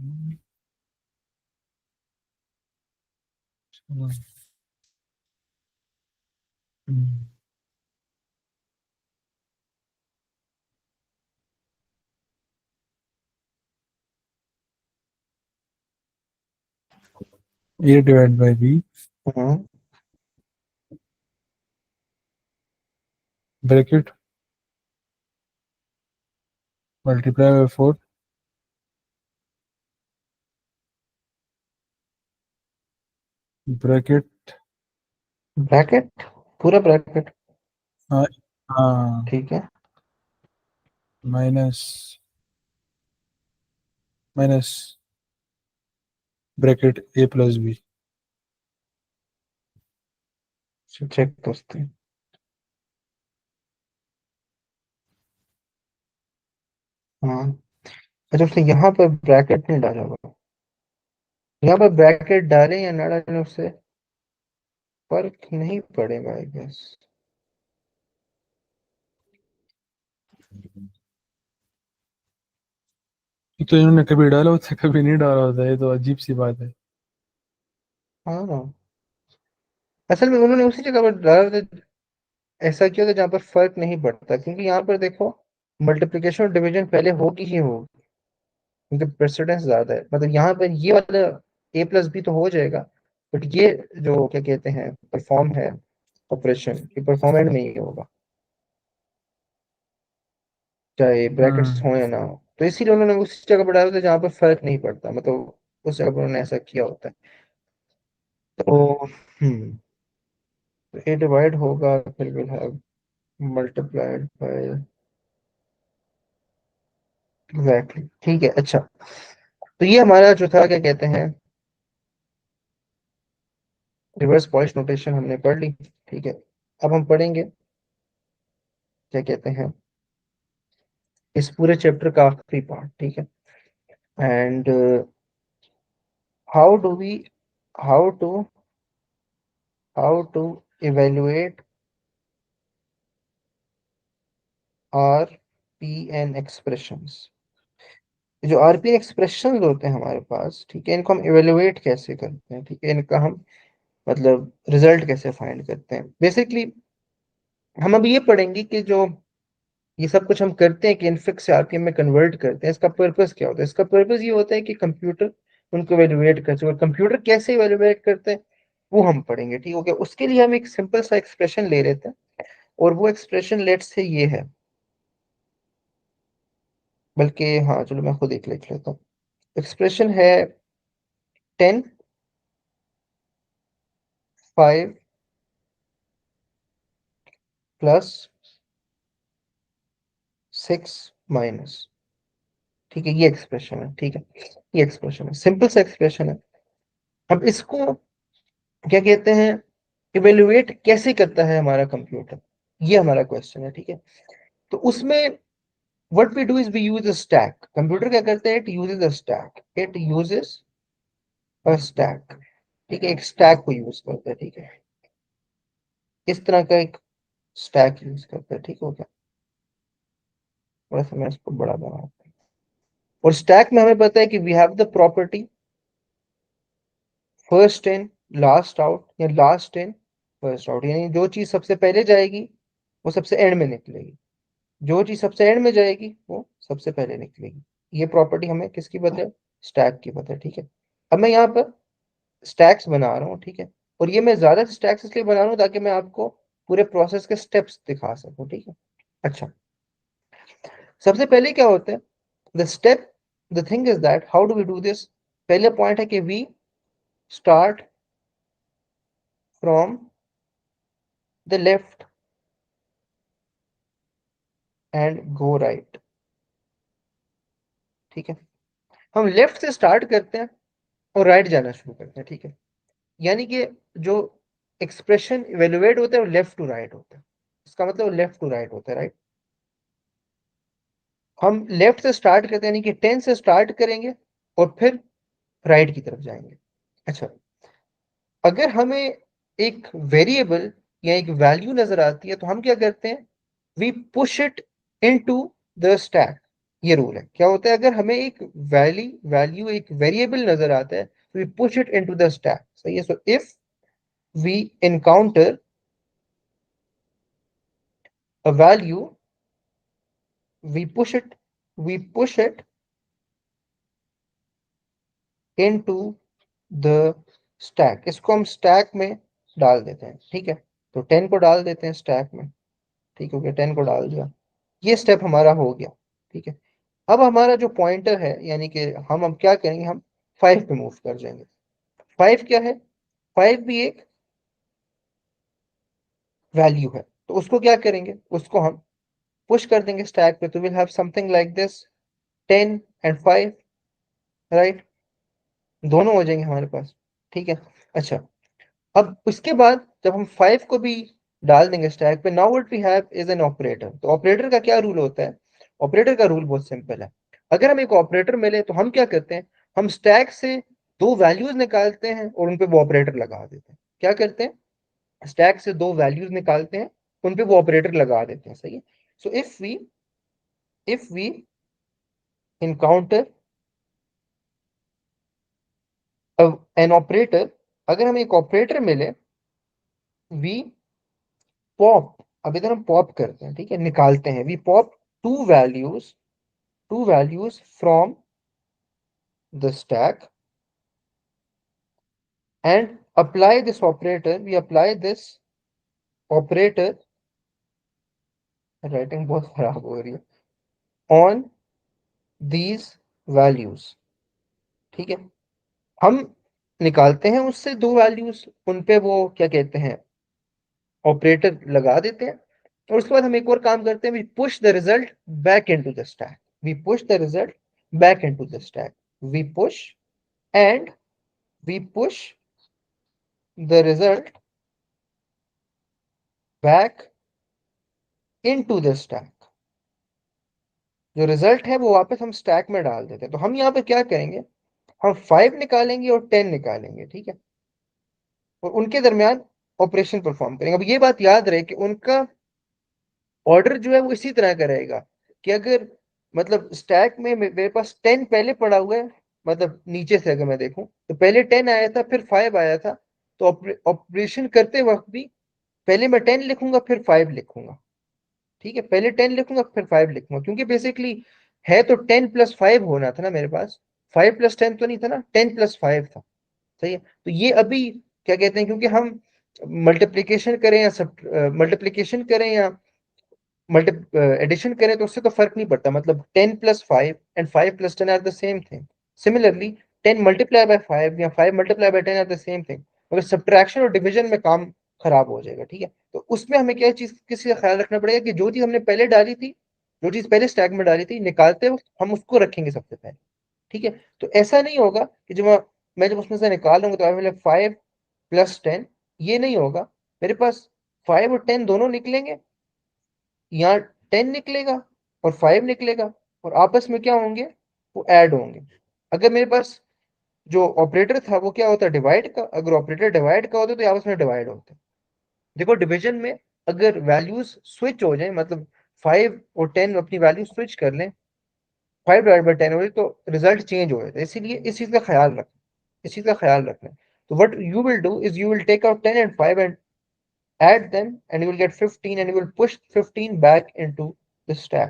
A divide by B hmm, bracket multiply by 4 bracket. Bracket, पूरा ब्रैकेट, हाँ हाँ, ठीक है। Minus minus bracket a plus b। Check करते हैं। हाँ, अच्छा उसने यहाँ पर ब्रैकेट नहीं डाला होगा। यहाँ पर ब्रैकेट डाले या ना डाले उससे फर्क नहीं पड़ेगा आई गेस। तो इन्होंने कभी डाला होता है, कभी नहीं डाला होता है, ये तो अजीब सी बात है। हाँ, असल में उन्होंने उसी जगह पर डाला था, ऐसा क्यों था जहाँ पर फर्क नहीं पड़ता, क्योंकि यहाँ पर देखो मल्टीप्लिकेशन और डिवीजन पहले होगी ही होगी, क्योंकि प्रेसिडेंस ज्यादा है। मतलब यहाँ पर ये वाला ए प्लस बी तो हो जाएगा, बट ये जो क्या कहते हैं परफॉर्म है ऑपरेशन, ये परफॉर्म एंड में ही होगा, चाहे ब्रैकेट्स हो या ना हो। तो इसीलिए उन्होंने उस जगह पर डाला था जहाँ पर फर्क नहीं पड़ता, मतलब उस जगह पर उन्होंने ऐसा किया होता है। तो हम्म ए डिवाइड होगा, फिर will have multiplied by exactly, ठीक है। अच्छा, तो ये हमारा जो था क्या कहते हैं रिवर्स पॉलिश नोटेशन हमने पढ़ ली, ठीक है। अब हम पढ़ेंगे क्या कहते हैं इस पूरे चैप्टर का आखिरी पार्ट, ठीक है। And how do we how to how to evaluate R P N expressions. जो आर पी एन एक्सप्रेशंस होते हैं हमारे पास, ठीक है, इनको हम इवेल्युएट कैसे करते हैं, ठीक है, इनका हम मतलब रिजल्ट कैसे फाइंड करते हैं। बेसिकली हम अब ये पढ़ेंगे कि जो ये सब कुछ हम करते हैं कि इनफिक्स से आरपीएम में कन्वर्ट करते हैं, इसका पर्पस क्या होता है। इसका पर्पस ये होता है कि कंप्यूटर उनको वैल्यूएट कर सके, और कंप्यूटर कैसे वैल्यूएट करते हैं वो हम पढ़ेंगे, ठीक है। उसके लिए हम एक सिंपल सा एक्सप्रेशन ले लेते हैं, और वो एक्सप्रेशन लेट से ये है, बल्कि हाँ चलो मैं खुद एक लिख लेता हूँ। एक्सप्रेशन है 10 5 प्लस 6 माइनस, ठीक है, ये एक्सप्रेशन है, ठीक है। ये एक्सप्रेशन है, सिंपल सा एक्सप्रेशन है। अब इसको क्या कहते हैं इवेल्युएट कैसे करता है हमारा कंप्यूटर, ये हमारा क्वेश्चन है, ठीक है। तो उसमें what we do is we use a stack. Computer क्या करता है, it uses a stack, it uses a stack, ठीक है, एक स्टैक को यूज करता है, ठीक है। इस तरह का एक स्टैक यूज करता है, ठीक हो गया। थोड़ा सा मैं इसको बड़ा बनाता हूँ। और स्टैक में हमें पता है कि we have the property first in last out, या लास्ट इन फर्स्ट आउट, यानी जो चीज सबसे पहले जाएगी वो सबसे एंड में निकलेगी, जो चीज सबसे एंड में जाएगी वो सबसे पहले निकलेगी। ये प्रॉपर्टी हमें किसकी पता है, स्टैक की पता है, ठीक है। अब मैं यहाँ पर स्टैक्स बना रहा हूँ, ठीक है। और ये मैं ज्यादा स्टैक्स इसलिए बना रहा हूँ ताकि मैं आपको पूरे प्रोसेस के स्टेप्स दिखा सकूँ, ठीक है। अच्छा, सबसे पहले क्या होता है the step, the thing is that how do we do this. पहले पॉइंट है कि we start from the left and go right, ठीक है। हम लेफ्ट से स्टार्ट करते हैं और राइट जाना शुरू करते हैं, ठीक है। यानी कि जो एक्सप्रेशन इवेलुएट होता है वो लेफ्ट टू राइट होता है, इसका मतलब लेफ्ट टू राइट होता है, राइट। हम लेफ्ट से स्टार्ट करते हैं, यानी कि 10 से स्टार्ट करेंगे और फिर राइट की तरफ जाएंगे। अच्छा, अगर हमें एक वेरिएबल या एक वैल्यू नजर आती है तो हम क्या करते हैं, we push it into the stack. ये रूल है, क्या होता है अगर हमें एक वैल्यू एक वेरिएबल नजर आता है तो we push it into the stack, सही है। So if we encounter a value, we push it we push it into the stack। इसको हम स्टैक में डाल देते हैं, ठीक है। तो 10 को डाल देते हैं स्टैक में, ठीक हो गया, 10 को डाल दिया, ये स्टेप हमारा हो गया, ठीक है। अब हमारा जो पॉइंटर है, यानी कि हम अब क्या करेंगे, हम 5 पे मूव कर जाएंगे। 5 क्या है, 5 भी एक वैल्यू है, तो उसको क्या करेंगे, उसको हम पुश कर देंगे स्टैक पे। तो will have something like this 10 and 5, right. दोनों हो जाएंगे हमारे पास, ठीक है। अच्छा, अब उसके बाद जब हम 5 को भी डाल देंगे स्टैक पे, now what we have is an operator. तो ऑपरेटर का क्या रूल होता है? ऑपरेटर का रूल बहुत सिंपल है। अगर हम एक ऑपरेटर मिले तो हम क्या करते हैं, हम स्टैक से दो वैल्यूज निकालते हैं और उन पे वो ऑपरेटर लगा देते हैं। क्या करते हैं, स्टैक से दो वैल्यूज निकालते हैं, उन पे वो ऑपरेटर लगा देते हैं, सही है। So if we encounter an operator, अगर हमें एक ऑपरेटर मिले, वी पॉप, अब इधर हम पॉप करते हैं, ठीक है, निकालते हैं, we pop two values, two values from the stack and apply this operator, we apply this operator, writing बहुत खराब हो रही है, ऑन दीज वैल्यूज, ठीक है। हम निकालते हैं उससे दो वैल्यूज, उन पे वो क्या कहते हैं, ऑपरेटर लगा देते हैं। और उसके बाद हम एक और काम करते हैं, we push the result back into the stack, we push the result back into the stack, we push and we push the result back into the stack. जो रिजल्ट है वो वापस हम स्टैक में डाल देते हैं। तो हम यहाँ पे क्या करेंगे, हम 5 निकालेंगे और 10 निकालेंगे, ठीक है, और उनके दरमियान ऑपरेशन परफॉर्म करेंगे। अब ये बात याद रहे कि उनका ऑर्डर जो है वो इसी तरह का रहेगा कि अगर मतलब स्टैक में मेरे पास 10 पहले पड़ा हुआ है, मतलब नीचे से अगर मैं देखूं तो पहले 10 आया था फिर 5 आया था, तो ऑपरेशन करते वक्त भी पहले मैं 10 लिखूंगा फिर 5 लिखूंगा, ठीक है, पहले 10 लिखूंगा फिर 5 लिखूंगा, क्योंकि बेसिकली है तो 10 प्लस 5 होना था ना मेरे पास, 5 प्लस 10 तो नहीं था ना, 10 प्लस 5 था, सही है। तो ये अभी क्या कहते हैं, क्योंकि हम मल्टीप्लीकेशन करें या सब मल्टीप्लीकेशन करें या मल्टी एडिशन करें तो उससे तो फर्क नहीं पड़ता, मतलब 10 plus 5 and 5 plus 10 are the same thing. Similarly 10 multiply by 5 या 5 multiply by 10 are the same thing, मगर सब्ट्रैक्शन और डिवीजन में काम खराब हो जाएगा, ठीक है। तो उसमें हमें क्या चीज किसी का ख्याल रखना पड़ेगा कि जो चीज हमने पहले डाली थी, जो चीज पहले स्टैक में डाली थी, निकालते वक्त हम उसको रखेंगे सबसे पहले, ठीक है। तो ऐसा नहीं होगा कि जब मैं जब उसमें से निकाल लूंगा तो आई विल 5 प्लस 10, ये नहीं होगा। मेरे पास 5 और 10 दोनों निकलेंगे, यहाँ 10 निकलेगा और 5 निकलेगा, और आपस में क्या होंगे, वो ऐड होंगे। अगर मेरे पास जो ऑपरेटर था वो क्या होता है, डिवाइड का, अगर ऑपरेटर डिवाइड का होता तो ये आपस में डिवाइड होते। देखो डिवीजन में अगर वैल्यूज स्विच हो जाए, मतलब 5 और 10 अपनी वैल्यू स्विच कर लें, 5 डिवाइड बाई 10 हो जाए तो रिजल्ट चेंज हो जाता है, इसीलिए इस चीज का ख्याल रखना, इस चीज का ख्याल रखना है। तो what you will do is you will take out 10 and 5 and add them and you will get 15 and you will push 15 back into the stack.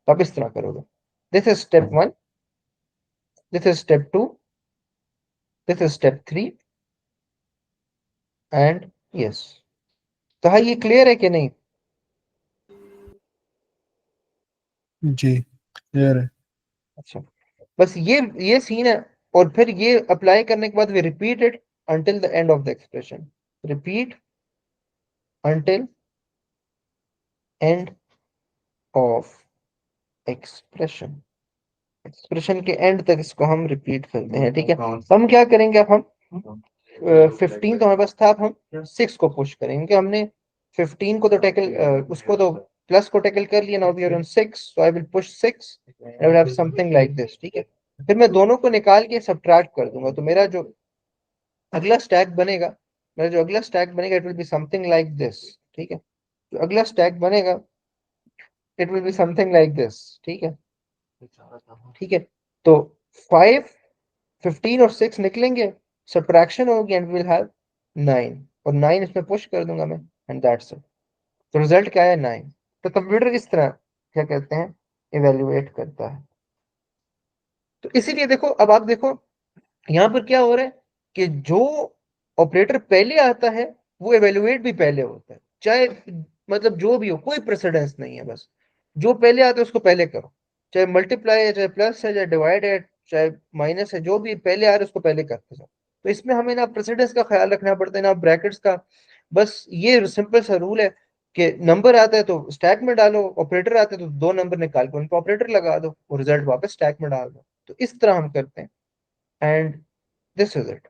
तो आप इस तरह करोगे। This is step 1, this is step 2, this is step 3 and yes। तो हाँ, ये clear है कि नहीं? जी क्लियर है। अच्छा, बस ये सीन है। और फिर ये अप्लाई करने के बाद we repeat it until the end of the expression, repeat until end of expression, expression के एंड तक इसको हम रिपीट करते हैं, ठीक है। तो हम क्या करेंगे, अब हम 15 तो हमारे पास था, अब हम 6 को पुश करेंगे। हमने 15 को तो टैकल उसको तो प्लस को टैकल कर लिया, now we are on 6, so I will push 6, I will have something like this, ठीक है। फिर मैं दोनों को निकाल के सब्ट्रैक्ट कर दूंगा, तो मेरा जो अगला स्टैक बनेगा, मेरा जो अगला स्टैक बनेगा, it will be something like this, ठीक है। जो अगला स्टैक बनेगा it will be something like this, ठीक है, ठीक है। तो 5, 15 और 6 निकलेंगे, सब्ट्रैक्शन होगी एंड विल हैव 9, और 9 इसमें पुश कर दूंगा मैं, एंड दैट्स इट। तो रिजल्ट क्या है, 9। तो कंप्यूटर इस तरह क्या कहते हैं, इवेल्युएट करता है। तो इसीलिए देखो, अब आप देखो यहाँ पर क्या हो रहा है कि जो ऑपरेटर पहले आता है वो इवेल्युएट भी पहले होता है, चाहे मतलब जो भी हो, कोई प्रेसिडेंस नहीं है, बस जो पहले आता है उसको पहले करो, चाहे मल्टीप्लाई है, चाहे प्लस है, चाहे डिवाइड है, चाहे माइनस है, जो भी पहले आ रहा है उसको पहले करते जाओ। तो इसमें हमें ना प्रेसिडेंस का ख्याल रखना पड़ता है ना ब्रैकेट्स का, बस ये सिंपल सा रूल है कि नंबर आता है तो स्टैक में डालो, ऑपरेटर आता है तो दो नंबर निकाल के उन पर ऑपरेटर लगा दो और रिजल्ट वापस स्टैक में डाल दो। तो इस तरह हम करते हैं। And this is it.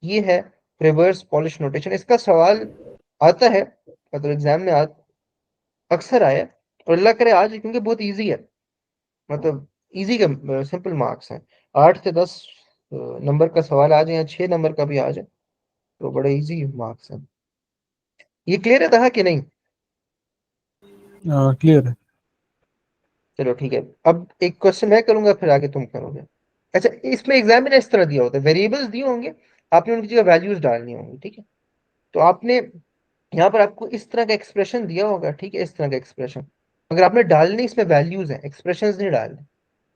ये है रिवर्स पॉलिश नोटेशन। इसका सवाल आता है, मतलब एग्जाम में अक्सर आया, और अल्लाह करे आज, क्योंकि बहुत इजी है, मतलब इजी का सिंपल मार्क्स हैं। 8 से 10 नंबर का सवाल आ जाए या 6 नंबर का भी आ जाए तो बड़े इजी मार्क्स हैं। ये क्लियर है था कि नहीं? क्लियर है। चलो ठीक है। अब एक क्वेश्चन मैं करूंगा, फिर आगे तुम करोगे। अच्छा, इसमें एग्जाम में इस तरह दिया होता है, वेरिएबल्स दिए होंगे, आपने उनकी जगह वैल्यूज डालनी होंगी, ठीक है। तो आपने यहाँ पर आपको इस तरह का एक्सप्रेशन दिया होगा, ठीक है, इस तरह का एक्सप्रेशन। अगर आपने डालनी, इसमें वैल्यूज हैं, एक्सप्रेशंस नहीं डालने,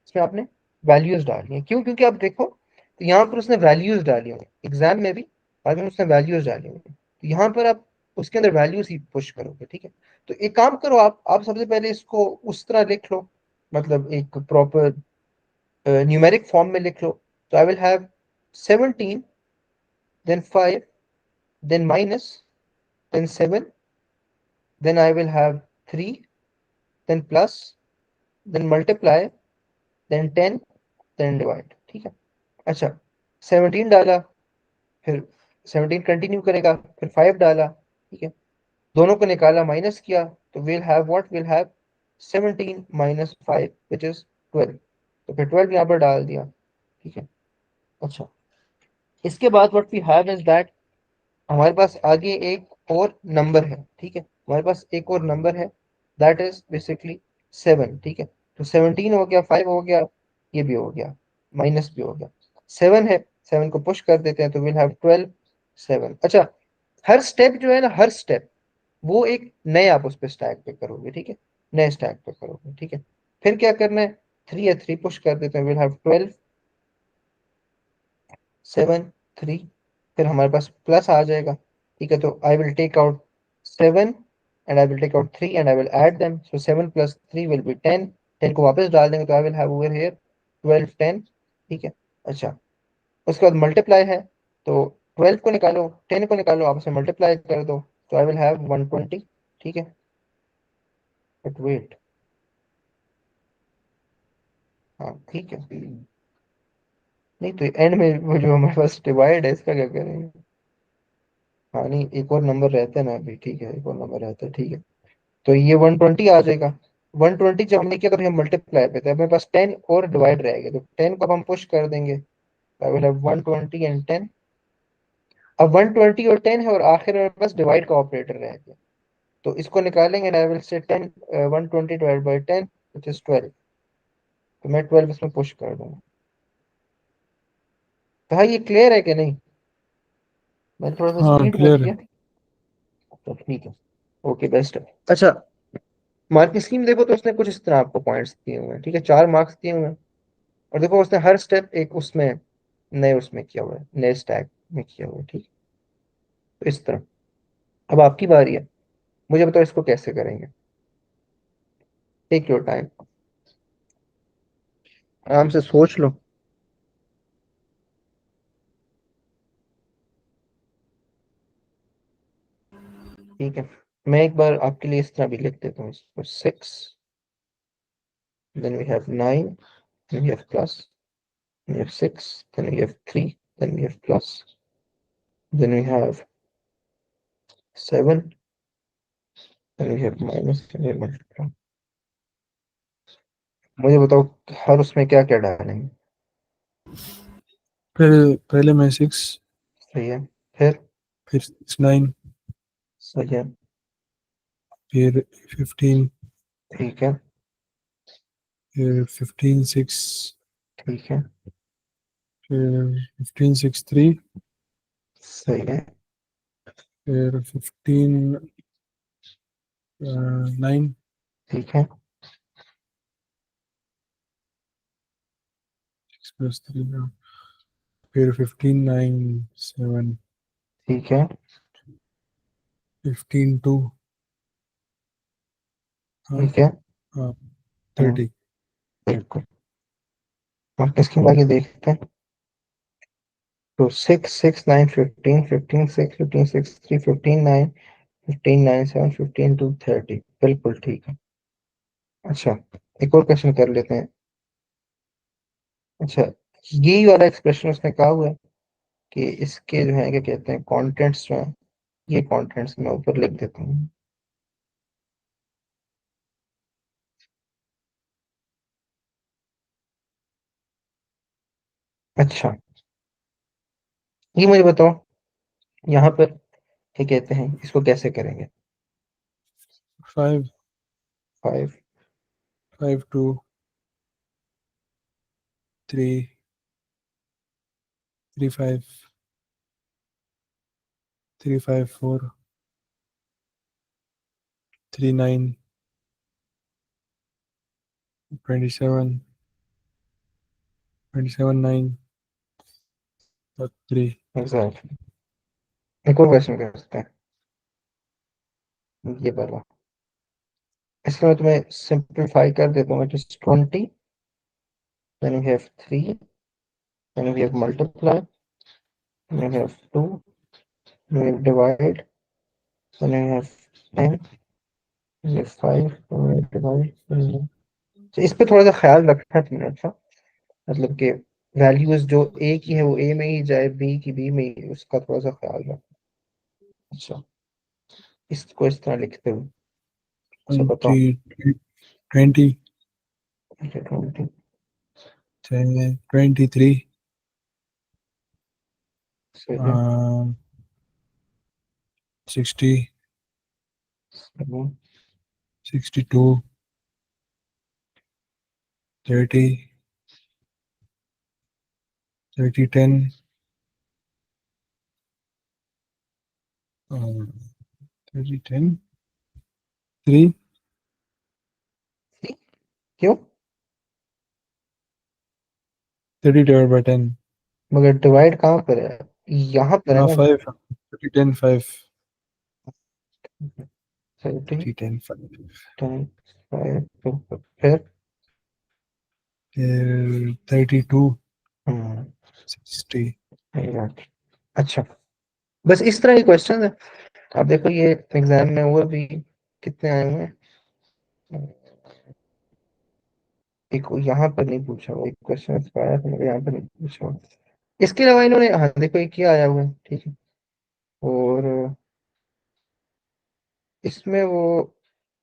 इसमें आपने वैल्यूज डालनी है। क्यों? क्योंकि आप देखो, तो यहाँ पर उसने वैल्यूज डाली होंगी एग्जाम में भी, बाद में उसने वैल्यूज डाली होंगी, तो यहाँ पर आप उसके अंदर वैल्यूज ही पुश करोगे, ठीक है। तो एक काम करो, आप सबसे पहले इसको उस तरह लिख लो, मतलब एक प्रॉपर न्यूमेरिक फॉर्म में लिख लो। तो I will have 17, then 5, then minus, then 7, then I will have 3, then plus, then multiply, then 10, then divide, ठीक है। अच्छा, 17 डाला, फिर 17 कंटिन्यू करेगा, फिर 5 डाला, ठीक है, दोनों को निकाला, माइनस किया, तो will have what, will have 17 minus 5 which is 12। तो फिर 12 यहाँ पर डाल दिया, ठीक है। अच्छा, इसके बाद what we have is that, हमारे पास आगे एक और नंबर है, ठीक है, हमारे पास एक और नंबर है, दैट इज बेसिकली 7, ठीक है। तो 17 हो गया, 5 हो गया, ये भी हो गया, माइनस भी हो गया, 7 है, 7 को पुश कर देते हैं, तो विल हैव 12, 7। अच्छा, हर स्टेप जो है ना, हर स्टेप वो एक नए आप उस पर स्टैक पे करोगे, ठीक है, नए स्टैक पे करोगे, ठीक है। फिर क्या करना है, 3 है, 3 पुश कर देते हैं, विल हैव 12, 7, 3, फिर हमारे पास प्लस आ जाएगा, ठीक है। तो I will take out 7 and I will take out 3 and I will add them, so 7 plus 3 will be 10, 10 को वापस डाल देंगे, तो I will have over here 12, 10, ठीक है। अच्छा, उसके बाद मल्टीप्लाई है, तो 12 को निकालो, 10 को निकालो, आपस में मल्टीप्लाई कर दो, तो आई विल हैव 120, ठीक है। बट वेट, हाँ ठीक है, नहीं तो एंड में वो जो हमारे पास डिवाइड है, इसका क्या करेंगे? हाँ नहीं, एक और नंबर रहता है ना अभी, ठीक है, एक और नंबर रहता है, ठीक है। तो ये 120 आ जाएगा। 120 जब हमने किया तो हम मल्टीप्लाई पे थे, अब मेरे पास 10 और डिवाइड रहेगा, तो 10 को अब हम पुश कर देंगे, आई विल हैव 120 एंड 10। अब 120 और 10 है, और आखिर में मेरे पास डिवाइड का ऑपरेटर रह गया, तो इसको निकालेंगे, and I will say 10, 120 divide by 10 which is 12, तो मैं 12 इसमें पुश कर दूंगा। तो हाँ, ये क्लियर है कि नहीं? मैंने थोड़ा सा हाँ स्पीड में क्लियर है। किया, तो ठीक है, ओके, बेस्ट है। अच्छा, मार्किंग स्कीम देखो, तो उसने कुछ इस तरह आपको पॉइंट्स दिए हुए हैं, ठीक है, 4 मार्क्स दिए हुए हैं, और देखो उसने हर स्टेप एक उसमें नए उसमें किया हुआ है, नए स्टैक में किया हुआ है, ठीक है। तो इस तरह, अब आपकी बारी है, मुझे बताओ इसको कैसे करेंगे। टेक योर टाइम, आराम से सोच लो, ठीक है। मैं एक बार आपके लिए इस तरह भी लिख देता हूँ इसको, 6, then we have 9, then we have plus, then we have 6, then we have 3, then we have plus, then we have 7, then we have minus, then we have multiply. मुझे बताओ हर उसमें क्या क्या डालेंगे। पहले पहले में 6, सही है, फिर? फिर 9, सही है, फिर 15, ठीक है, फिर 15 6, ठीक है, फिर 15 6 3, सही है, फिर 15 9, ठीक है, प्लस 3, फिर 15 9 7, ठीक है, 15 2, हाँ ठीक है। हाँ हम्म, 30। बिल्कुल। अब इसके आगे देखते हैं। तो 6 6 9 15, 15 6, 15 6 3, 15 9, 15 9 7, 15 2, 30, बिल्कुल ठीक है। अच्छा, एक और क्वेश्चन कर लेते हैं। अच्छा, यही वाला एक्सप्रेशन उसने कहा हुआ है, कि इसके जो है क्या कहते हैं कंटेंट्स जो है, ये कंटेंट्स मैं ऊपर लिख देता हूँ। अच्छा, ये मुझे बताओ यहाँ पर क्या कहते हैं, इसको कैसे करेंगे? 5 5 5 2 3 3 5 3 5 4 3 9 27 27 9 3। एग्जैक्टली। एक और क्वेश्चन कर सकते हैं, ये वाला। इसमें मैं तुम्हें सिंप्लीफाई कर देता हूँ। It is 20, then we have 3, then we have multiply, then we have 2, then we have divide, then we have 10, then we have 5, then we have divide, then we have... तो इस पे थोड़ा सा ख्याल रखना है तुमने। अच्छा, मतलब कि वैल्यूज जो ए की है वो ए में ही जाए, बी की बी में ही, उसका थोड़ा सा ख्याल रखना। अच्छा, इसको इस तरह लिखते हुए, अच्छा बताओ। 20 20 20, 23 सही है। 60 7, 62 30 30 10 30 10 3 क्यों? 30 divided by 10। मगर डिवाइड कहाँ पर है? यहाँ पर है हाँ ना। 5 30 10 5 30, 30 10 5 10, 5, फिर फिर 32 हम्म, 60। exactly। अच्छा, बस इस तरह के क्वेश्चन है। आप देखो ये एग्जाम में और भी कितने आए हुए हैं। एक यहाँ पर नहीं पूछा हुआ, एक क्वेश्चन आया था मगर यहाँ पर नहीं पूछा हुआ। इसके अलावा इन्होंने, हाँ देखो एक ये आया हुआ है, ठीक है। और इसमें वो,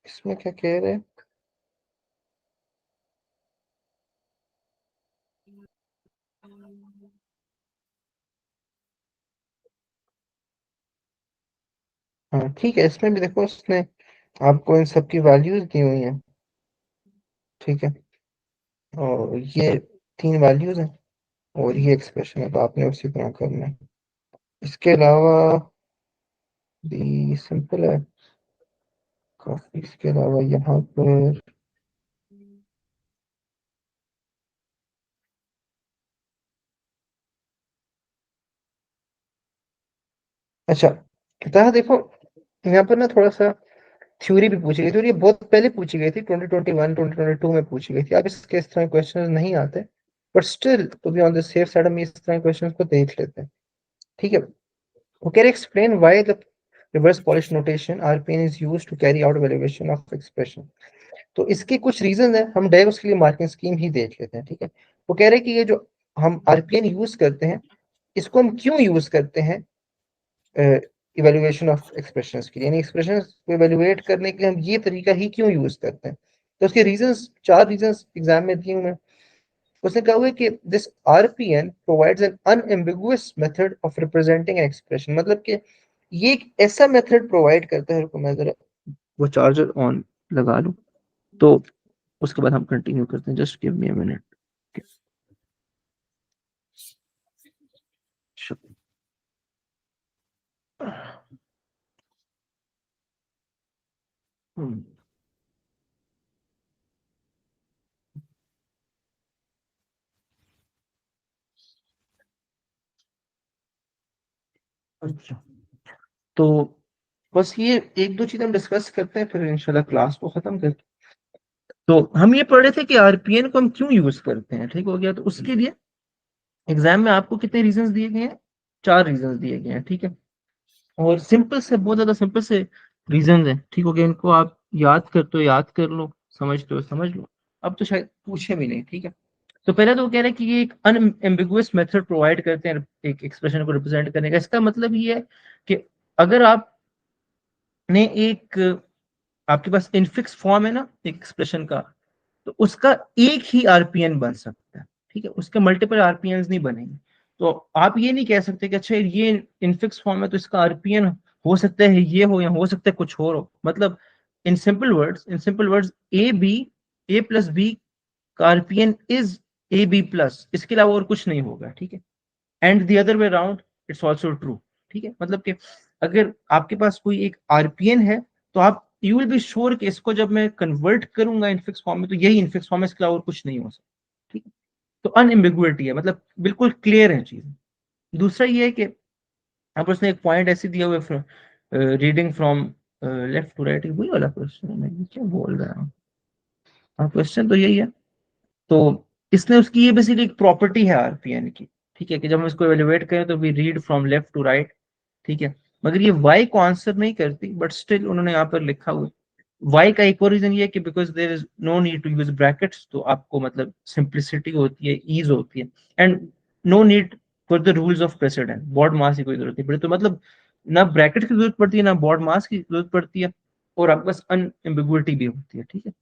इसमें क्या कह रहे हैं, हाँ ठीक है, इसमें भी देखो उसने आपको इन सब की वैल्यूज दी हुई हैं, ठीक है। और ये 3 वैल्यूज हैं और ये एक्सप्रेशन है, तो आपने उसी तरह करना है। इसके अलावा भी सिंपल है काफी। इसके अलावा यहाँ पर, अच्छा इतना देखो, यहाँ पर ना थोड़ा सा थ्योरी भी पूछी गई थी, और ये बहुत पहले पूछी गई थी, 2021 2022 में पूछी गई थी। अब इसके इस तरह क्वेश्चन नहीं आते, but still to be on the safe side हम इस तरह क्वेश्चन को देख लेते हैं, ठीक है। वो कह रहे explain why the reverse polish notation RPN is used to carry out valuation of expression. तो इसके कुछ रीजन है, हम डायरेक्ट उसके लिए मार्किंग स्कीम ही देख लेते हैं, ठीक है। वो कह रहे हैं कि ये जो हम आरपीएन यूज करते हैं, इसको हम क्यों यूज करते हैं इवेल्युएशन ऑफ एक्सप्रेशंस के लिए, यानी एक्सप्रेशंस को इवेल्युएट करने के लिए हम ये तरीका ही क्यों यूज करते हैं। तो उसके रीजंस, 4 रीजंस एग्जाम में दिए हुए हैं। उसने कहा हुआ है कि this RPN provides N unambiguous method of representing an expression, मतलब कि ये एक ऐसा मेथड प्रोवाइड करता है। रुको मैं जरा वो चार्जर ऑन लगा लूं, तो उसके बाद हम कंटिन्यू करते हैं। Just give me a minute. अच्छा, तो बस ये एक दो चीज हम डिस्कस करते हैं, फिर इंशाल्लाह क्लास को खत्म करते हैं। तो हम ये पढ़ रहे थे कि आरपीएन को हम क्यों यूज करते हैं, ठीक हो गया। तो उसके लिए एग्जाम में आपको कितने रीजंस दिए गए हैं? 4 रीजंस दिए गए हैं, ठीक है। और सिंपल से, बहुत ज्यादा सिंपल से रीजंस हैं, ठीक हो गया। इनको आप याद करते हो याद कर लो, समझते हो समझ लो। अब तो शायद पूछे भी नहीं, ठीक है। तो पहले तो वो कह रहे हैं कि ये एक अनएम्बिगुअस मेथड प्रोवाइड करते हैं एक एक्सप्रेशन को रिप्रेजेंट करने का। इसका मतलब ये है कि अगर आपने एक, आपके पास इनफिक्स फॉर्म है ना एक एक्सप्रेशन का, तो उसका एक ही आरपीएन बन सकता है, ठीक है, उसके मल्टीपल आरपीएन नहीं बनेंगे। तो आप ये नहीं कह सकते कि अच्छा ये इनफिक्स फॉर्म है तो इसका आरपीएन हो सकता है ये हो या हो सकता है कुछ और हो। मतलब in simple words A plus B का RPN is A B plus, इसके अलावा और कुछ नहीं होगा, ठीक है। And the other way around it's also true, ठीक है। मतलब कि अगर आपके पास कोई एक आरपीएन है तो आप यू विल बी श्योर कि इसको जब मैं कन्वर्ट करूंगा इनफिक्स फॉर्म में तो यही इनफिक्स फॉर्म है, इसके अलावा और कुछ नहीं हो सकता, ठीक है। तो अनएम्बिगुइटी है, मतलब बिल्कुल क्लियर है चीज। दूसरा ये है कि आप उसने एक पॉइंट ऐसे दिया हुआ है, reading from left to right, वही वाला क्वेश्चन है, मैं क्या बोल रहा हूँ। हाँ, क्वेश्चन तो यही है। तो इसने उसकी ये बेसिकली एक प्रॉपर्टी है आरपीएन की, ठीक है, कि जब हम इसको एवेल्युएट करें तो we read from left to right, ठीक है। मगर ये वाई को आंसर नहीं करती, बट स्टिल उन्होंने यहाँ पर लिखा हुआ। वाई का एक और रीजन ये है कि because there is no need to use brackets, तो आपको मतलब सिंप्लिसिटी होती है, ईज होती है, and no need for the rules of president, BODMAS की कोई जरूरत नहीं पड़ती। तो मतलब ना ब्रैकेट की जरूरत पड़ती है ना बॉर्ड मास की जरूरत पड़ती है, और आपके पास अनएम्बिगुइटी भी होती है, ठीक है।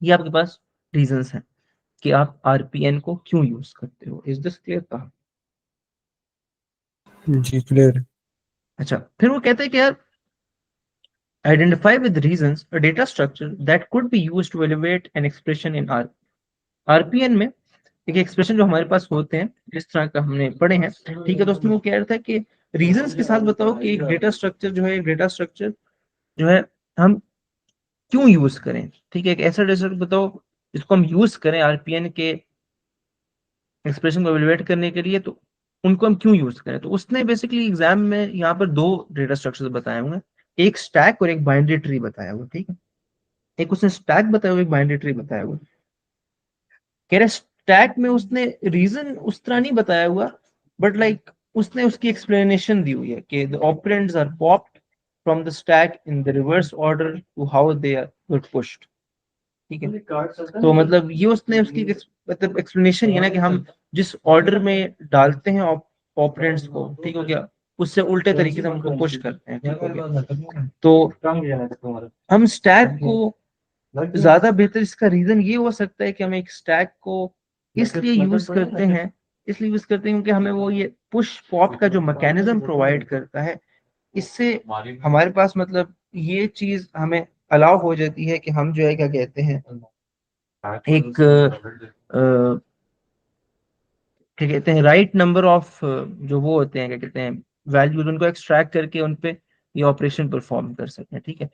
ये आपके पास रीजंस हैं कि आप आरपीएन को क्यों यूज करते हो। इज दिस क्लियर कहा? जी क्लियर। अच्छा, फिर वो कहते हैं कि यार identify with reasons a data structure that could be used to evaluate an expression in R। RPN में एक एक्सप्रेशन जो हमारे पास होते हैं जिस तरह का हमने पढ़े हैं, ठीक है, तो उसमें वो कह रहा था कि रीजंस के साथ बताओ कि एक डेटा स्ट्रक्चर जो है, एक डेटा स्ट्रक्चर जो है हम क्यों यूज करें, ठीक है, एक ऐसा डेटा स्ट्रक्चर बताओ जिसको हम यूज करें आरपीएन के एक्सप्रेशन को एवेलुएट करने के लिए, तो उनको हम क्यों यूज करें। तो उसने बेसिकली एग्जाम में यहाँ पर दो डेटा स्ट्रक्चर्स बताए हुए हैं, एक स्टैक और एक बाइनरी ट्री बताया हुआ, ठीक है। एक उसने स्टैक बताया हुआ, एक बाइनरी ट्री बताया हुआ। कह रहे स्टैक में उसने रीजन उस तरह नहीं बताया हुआ, बट लाइक उसने उसकी एक्सप्लेनेशन दी हुई है कि the operands are popped from the stack in the reverse order to how they are pushed, ठीक है। तो मतलब ये उसने उसकी मतलब एक्सप्लेनेशन ये ना कि हम जिस ऑर्डर में डालते हैं ऑपरेंड्स को, ठीक हो गया, उससे उल्टे तरीके से हम उनको पुश करते हैं, ठीक हो गया। तो हम स्टैक को ज्यादा बेहतर, इसका रीजन ये हो सकता है कि हम एक स्टैक को इसलिए यूज करते हैं, क्योंकि हमें वो ये पुश पॉप का जो मैकेनिज्म प्रोवाइड करता है, इससे हमारे पास मतलब ये चीज हमें अलाउ हो जाती है कि हम जो है क्या कहते हैं एक क्या कहते हैं राइट नंबर ऑफ जो वो होते हैं क्या कहते हैं वैल्यूज, उनको एक्सट्रैक्ट करके उन पे ये ऑपरेशन परफॉर्म कर सकते हैं, ठीक है।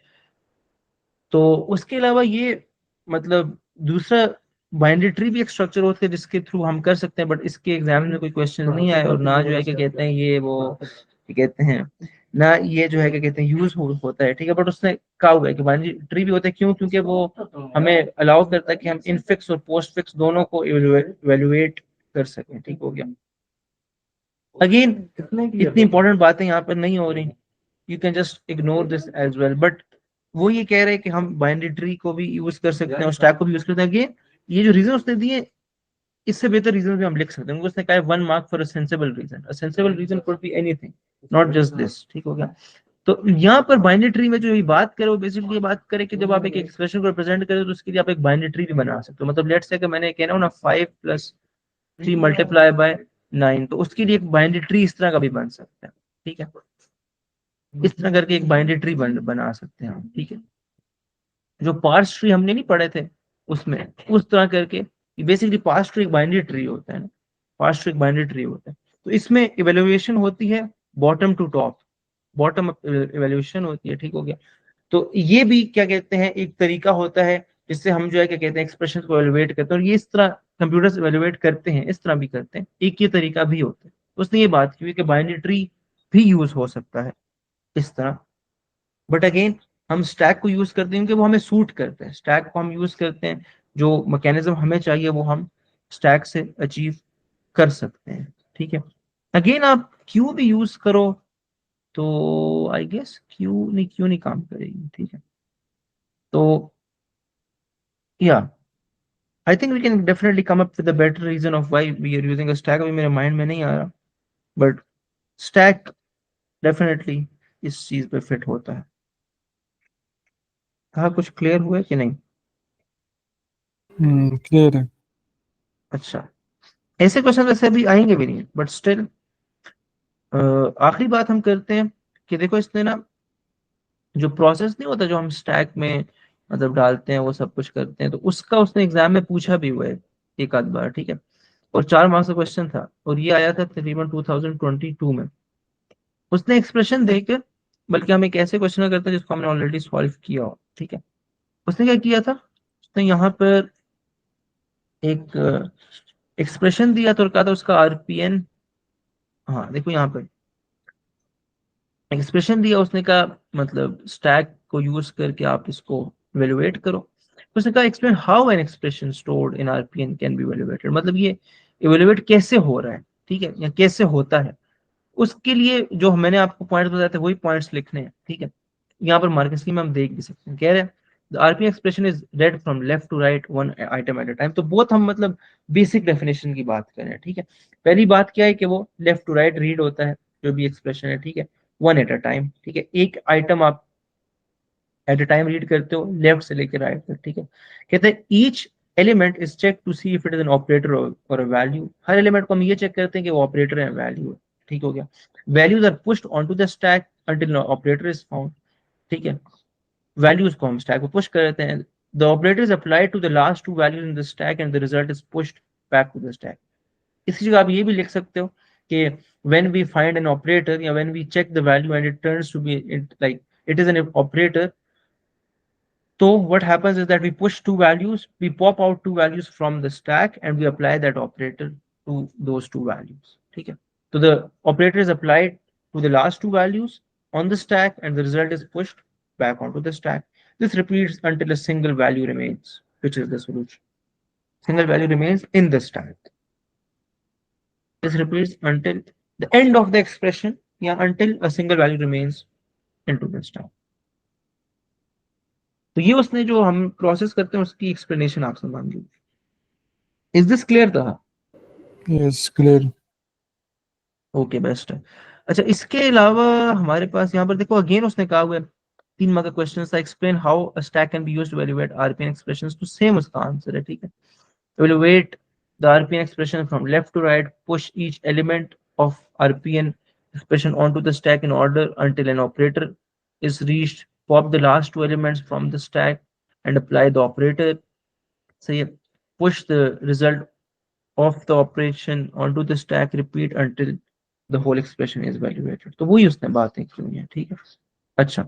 तो उसके अलावा ये मतलब दूसरा बाइनरी ट्री भी एक स्ट्रक्चर होता है जिसके थ्रू हम कर सकते हैं, बट इसके एग्जाम में कोई क्वेश्चन नहीं आए, और ना जो है क्या कहते हैं ये वो क्या कहते हैं ना ये जो है क्या कहते हैं होता है, ठीक है। बट उसने कहा हुआ है कि बाइनरी ट्री भी होता है, क्यों, क्योंकि वो हमें अलाउ करता है कि हम इनफिक्स और पोस्ट फिक्स दोनों को इवेलुएट कर सकें, ठीक हो गया। अगेन इतनी इंपॉर्टेंट बातें यहाँ पर नहीं हो रही, you can just ignore this as well, but वो ये कह रहे हैं कि हम बाइनरी ट्री को भी यूज कर सकते हैं और स्टैक को भी यूज कर सकते हैं। अगेन ये जो रीजन उसने दिए, इससे बेहतर रीजन भी हम लिख सकते हैं, उसने कहा 1 mark for a sensible reason, a sensible reason could be anything, not just this, ठीक हो गया। तो यहाँ पर बाइनरी ट्री में जो ये बात करे वो बेसिकली ये बात करे कि जब आप एक एक्सप्रेशन को रिप्रेजेंट करें तो उसके लिए आप एक बाइनरी ट्री भी बना सकते हो। मतलब लेट्स से कि मैंने कहना हो ना 5 + 3 मल्टीप्लाई बाय 9, तो उसके लिए एक बाइनरी ट्री इस तरह का भी बन सकता है, ठीक है। इस तरह करके एक बाइनरी ट्री बना सकते हैं हम, ठीक है। जो पार्स ट्री हमने नहीं पढ़े थे उसमें उस तरह करके बेसिकली पार्स ट्री एक बाइनरी ट्री होता है ना, पार्स ट्री एक बाइनरी ट्री होता है। तो इसमें इवेल्युएशन होती है bottom to top, bottom up evaluation होती है, ठीक हो गया। तो ये भी क्या कहते हैं एक तरीका होता है जिससे हम जो है क्या कहते हैं एक्सप्रेशन को एवेल्युएट करते हैं, और ये इस तरह कंप्यूटर्स एवेल्युएट करते हैं, इस तरह भी करते हैं, एक ये तरीका भी होता है। उसने ये बात की कि बाइनरी ट्री भी यूज हो सकता है इस तरह, बट अगेन हम स्टैक को यूज करते हैं क्योंकि वो हमें सूट करते हैं, स्टैक को हम यूज करते हैं, जो मैकेनिज्म हमें चाहिए वो हम स्टैक से अचीव कर सकते हैं, ठीक है। अगेन आप क्यू भी यूज करो तो आई गेस क्यू नहीं काम करेगी, ठीक है। तो या I think we can definitely come up with a better reason of why we are using a stack. अभी मेरे माइंड में नहीं आ रहा, बट स्टैक डेफिनेटली इस चीज पे फिट होता है। कहा कुछ क्लियर हुआ कि नहीं? क्लियर है। अच्छा, ऐसे क्वेश्चन वैसे भी आएंगे भी नहीं, बट स्टिल आखिरी बात हम करते हैं कि देखो इसने ना जो प्रोसेस नहीं होता जो हम स्टैक में मतलब डालते हैं वो सब कुछ करते हैं, तो उसका उसने एग्जाम में पूछा भी हुआ है एक आध बार, ठीक है। और 4 मार्क्स का क्वेश्चन था, और ये आया था तकरीबन 2022 में। उसने एक्सप्रेशन देकर, बल्कि हम एक ऐसे क्वेश्चन करते हैं जिसको हमने ऑलरेडी सॉल्व किया हो, ठीक है। उसने क्या किया था, उसने यहाँ पर एक एक्सप्रेशन दिया था और कहा था उसका आरपीएन, हाँ देखो यहाँ पर एक्सप्रेशन दिया, उसने कहा मतलब स्टैक को यूज करके आप इसको इवेलुएट करो। उसने कहा explain how an expression stored in RPN can be evaluated, मतलब ये इवेलुएट कैसे हो रहा है, ठीक है, या कैसे होता है। उसके लिए जो मैंने आपको पॉइंट बताया था वही पॉइंट्स लिखने हैं, ठीक है। यहाँ पर मार्क स्कीम हम देख भी सकते हैं, कह रहे हैं the RPM expression is read from left to right one item at a time. तो बहुत हम मतलब बेसिक डेफिनेशन की बात कर रहे हैं, ठीक है। पहली बात क्या है कि वो लेफ्ट टू राइट रीड होता है जो भी एक्सप्रेशन है, ठीक है, वन एट अ टाइम, ठीक है। एक आइटम आप एट अ टाइम रीड करते हो लेफ्ट से लेकर राइट तक, ठीक है। कहते हैं each element is check to see if it is an operator और अ वैल्यू। हर एलिमेंट को हम ये चेक करते हैं कि वो ऑपरेटर है वैल्यू है, ठीक हो गया। Values are pushed onto the stack until operator is found, ठीक है। वैल्यूज को हम स्टैक पे पुश कर देते हैं। The operator is applied to the last two values in the stack and the result is pushed back to the stack. इसी जगह आप ये भी लिख सकते हो कि when we find an operator या when we check the value and it turns to be like it is an operator, so what happens is that we push two values, we pop out two values from the stack and we apply that operator to those two values, ठीक है। So the operator is applied to the last two values on the stack and the result is pushed back onto the stack. This repeats until a single value remains, which is the solution. Single value remains in the stack. This repeats until the end of the expression, yeah, until a single value remains into the stack. तो ये उसने जो हम process करते हैं उसकी explanation आपसे मांगी। इज दिस क्लियर था? Yes clear. ओके, बेस्ट है। अच्छा, इसके अलावा हमारे पास यहाँ पर देखो अगेन उसने कहा हुआ है 3 मार्क का क्वेश्चन था, explain how a stack can be used to evaluate RPN expressions. तो सेम उसका आंसर है, ठीक है। Evaluate the RPN expression from left to right, push each element of RPN expression onto the stack in order until an operator is reached. Pop the last two elements from the stack and apply the operator. So yeah, push the result of the operation onto the stack, repeat until the whole expression is evaluated। तो वही उसने बातें की हुई हैं, ठीक है। अच्छा,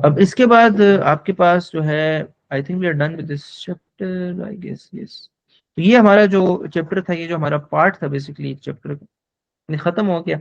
अब इसके बाद आपके पास जो है, I think we are done with this chapter, I guess yes. तो ये हमारा जो चैप्टर था, ये जो हमारा पार्ट था बेसिकली चैप्टर खत्म हो गया।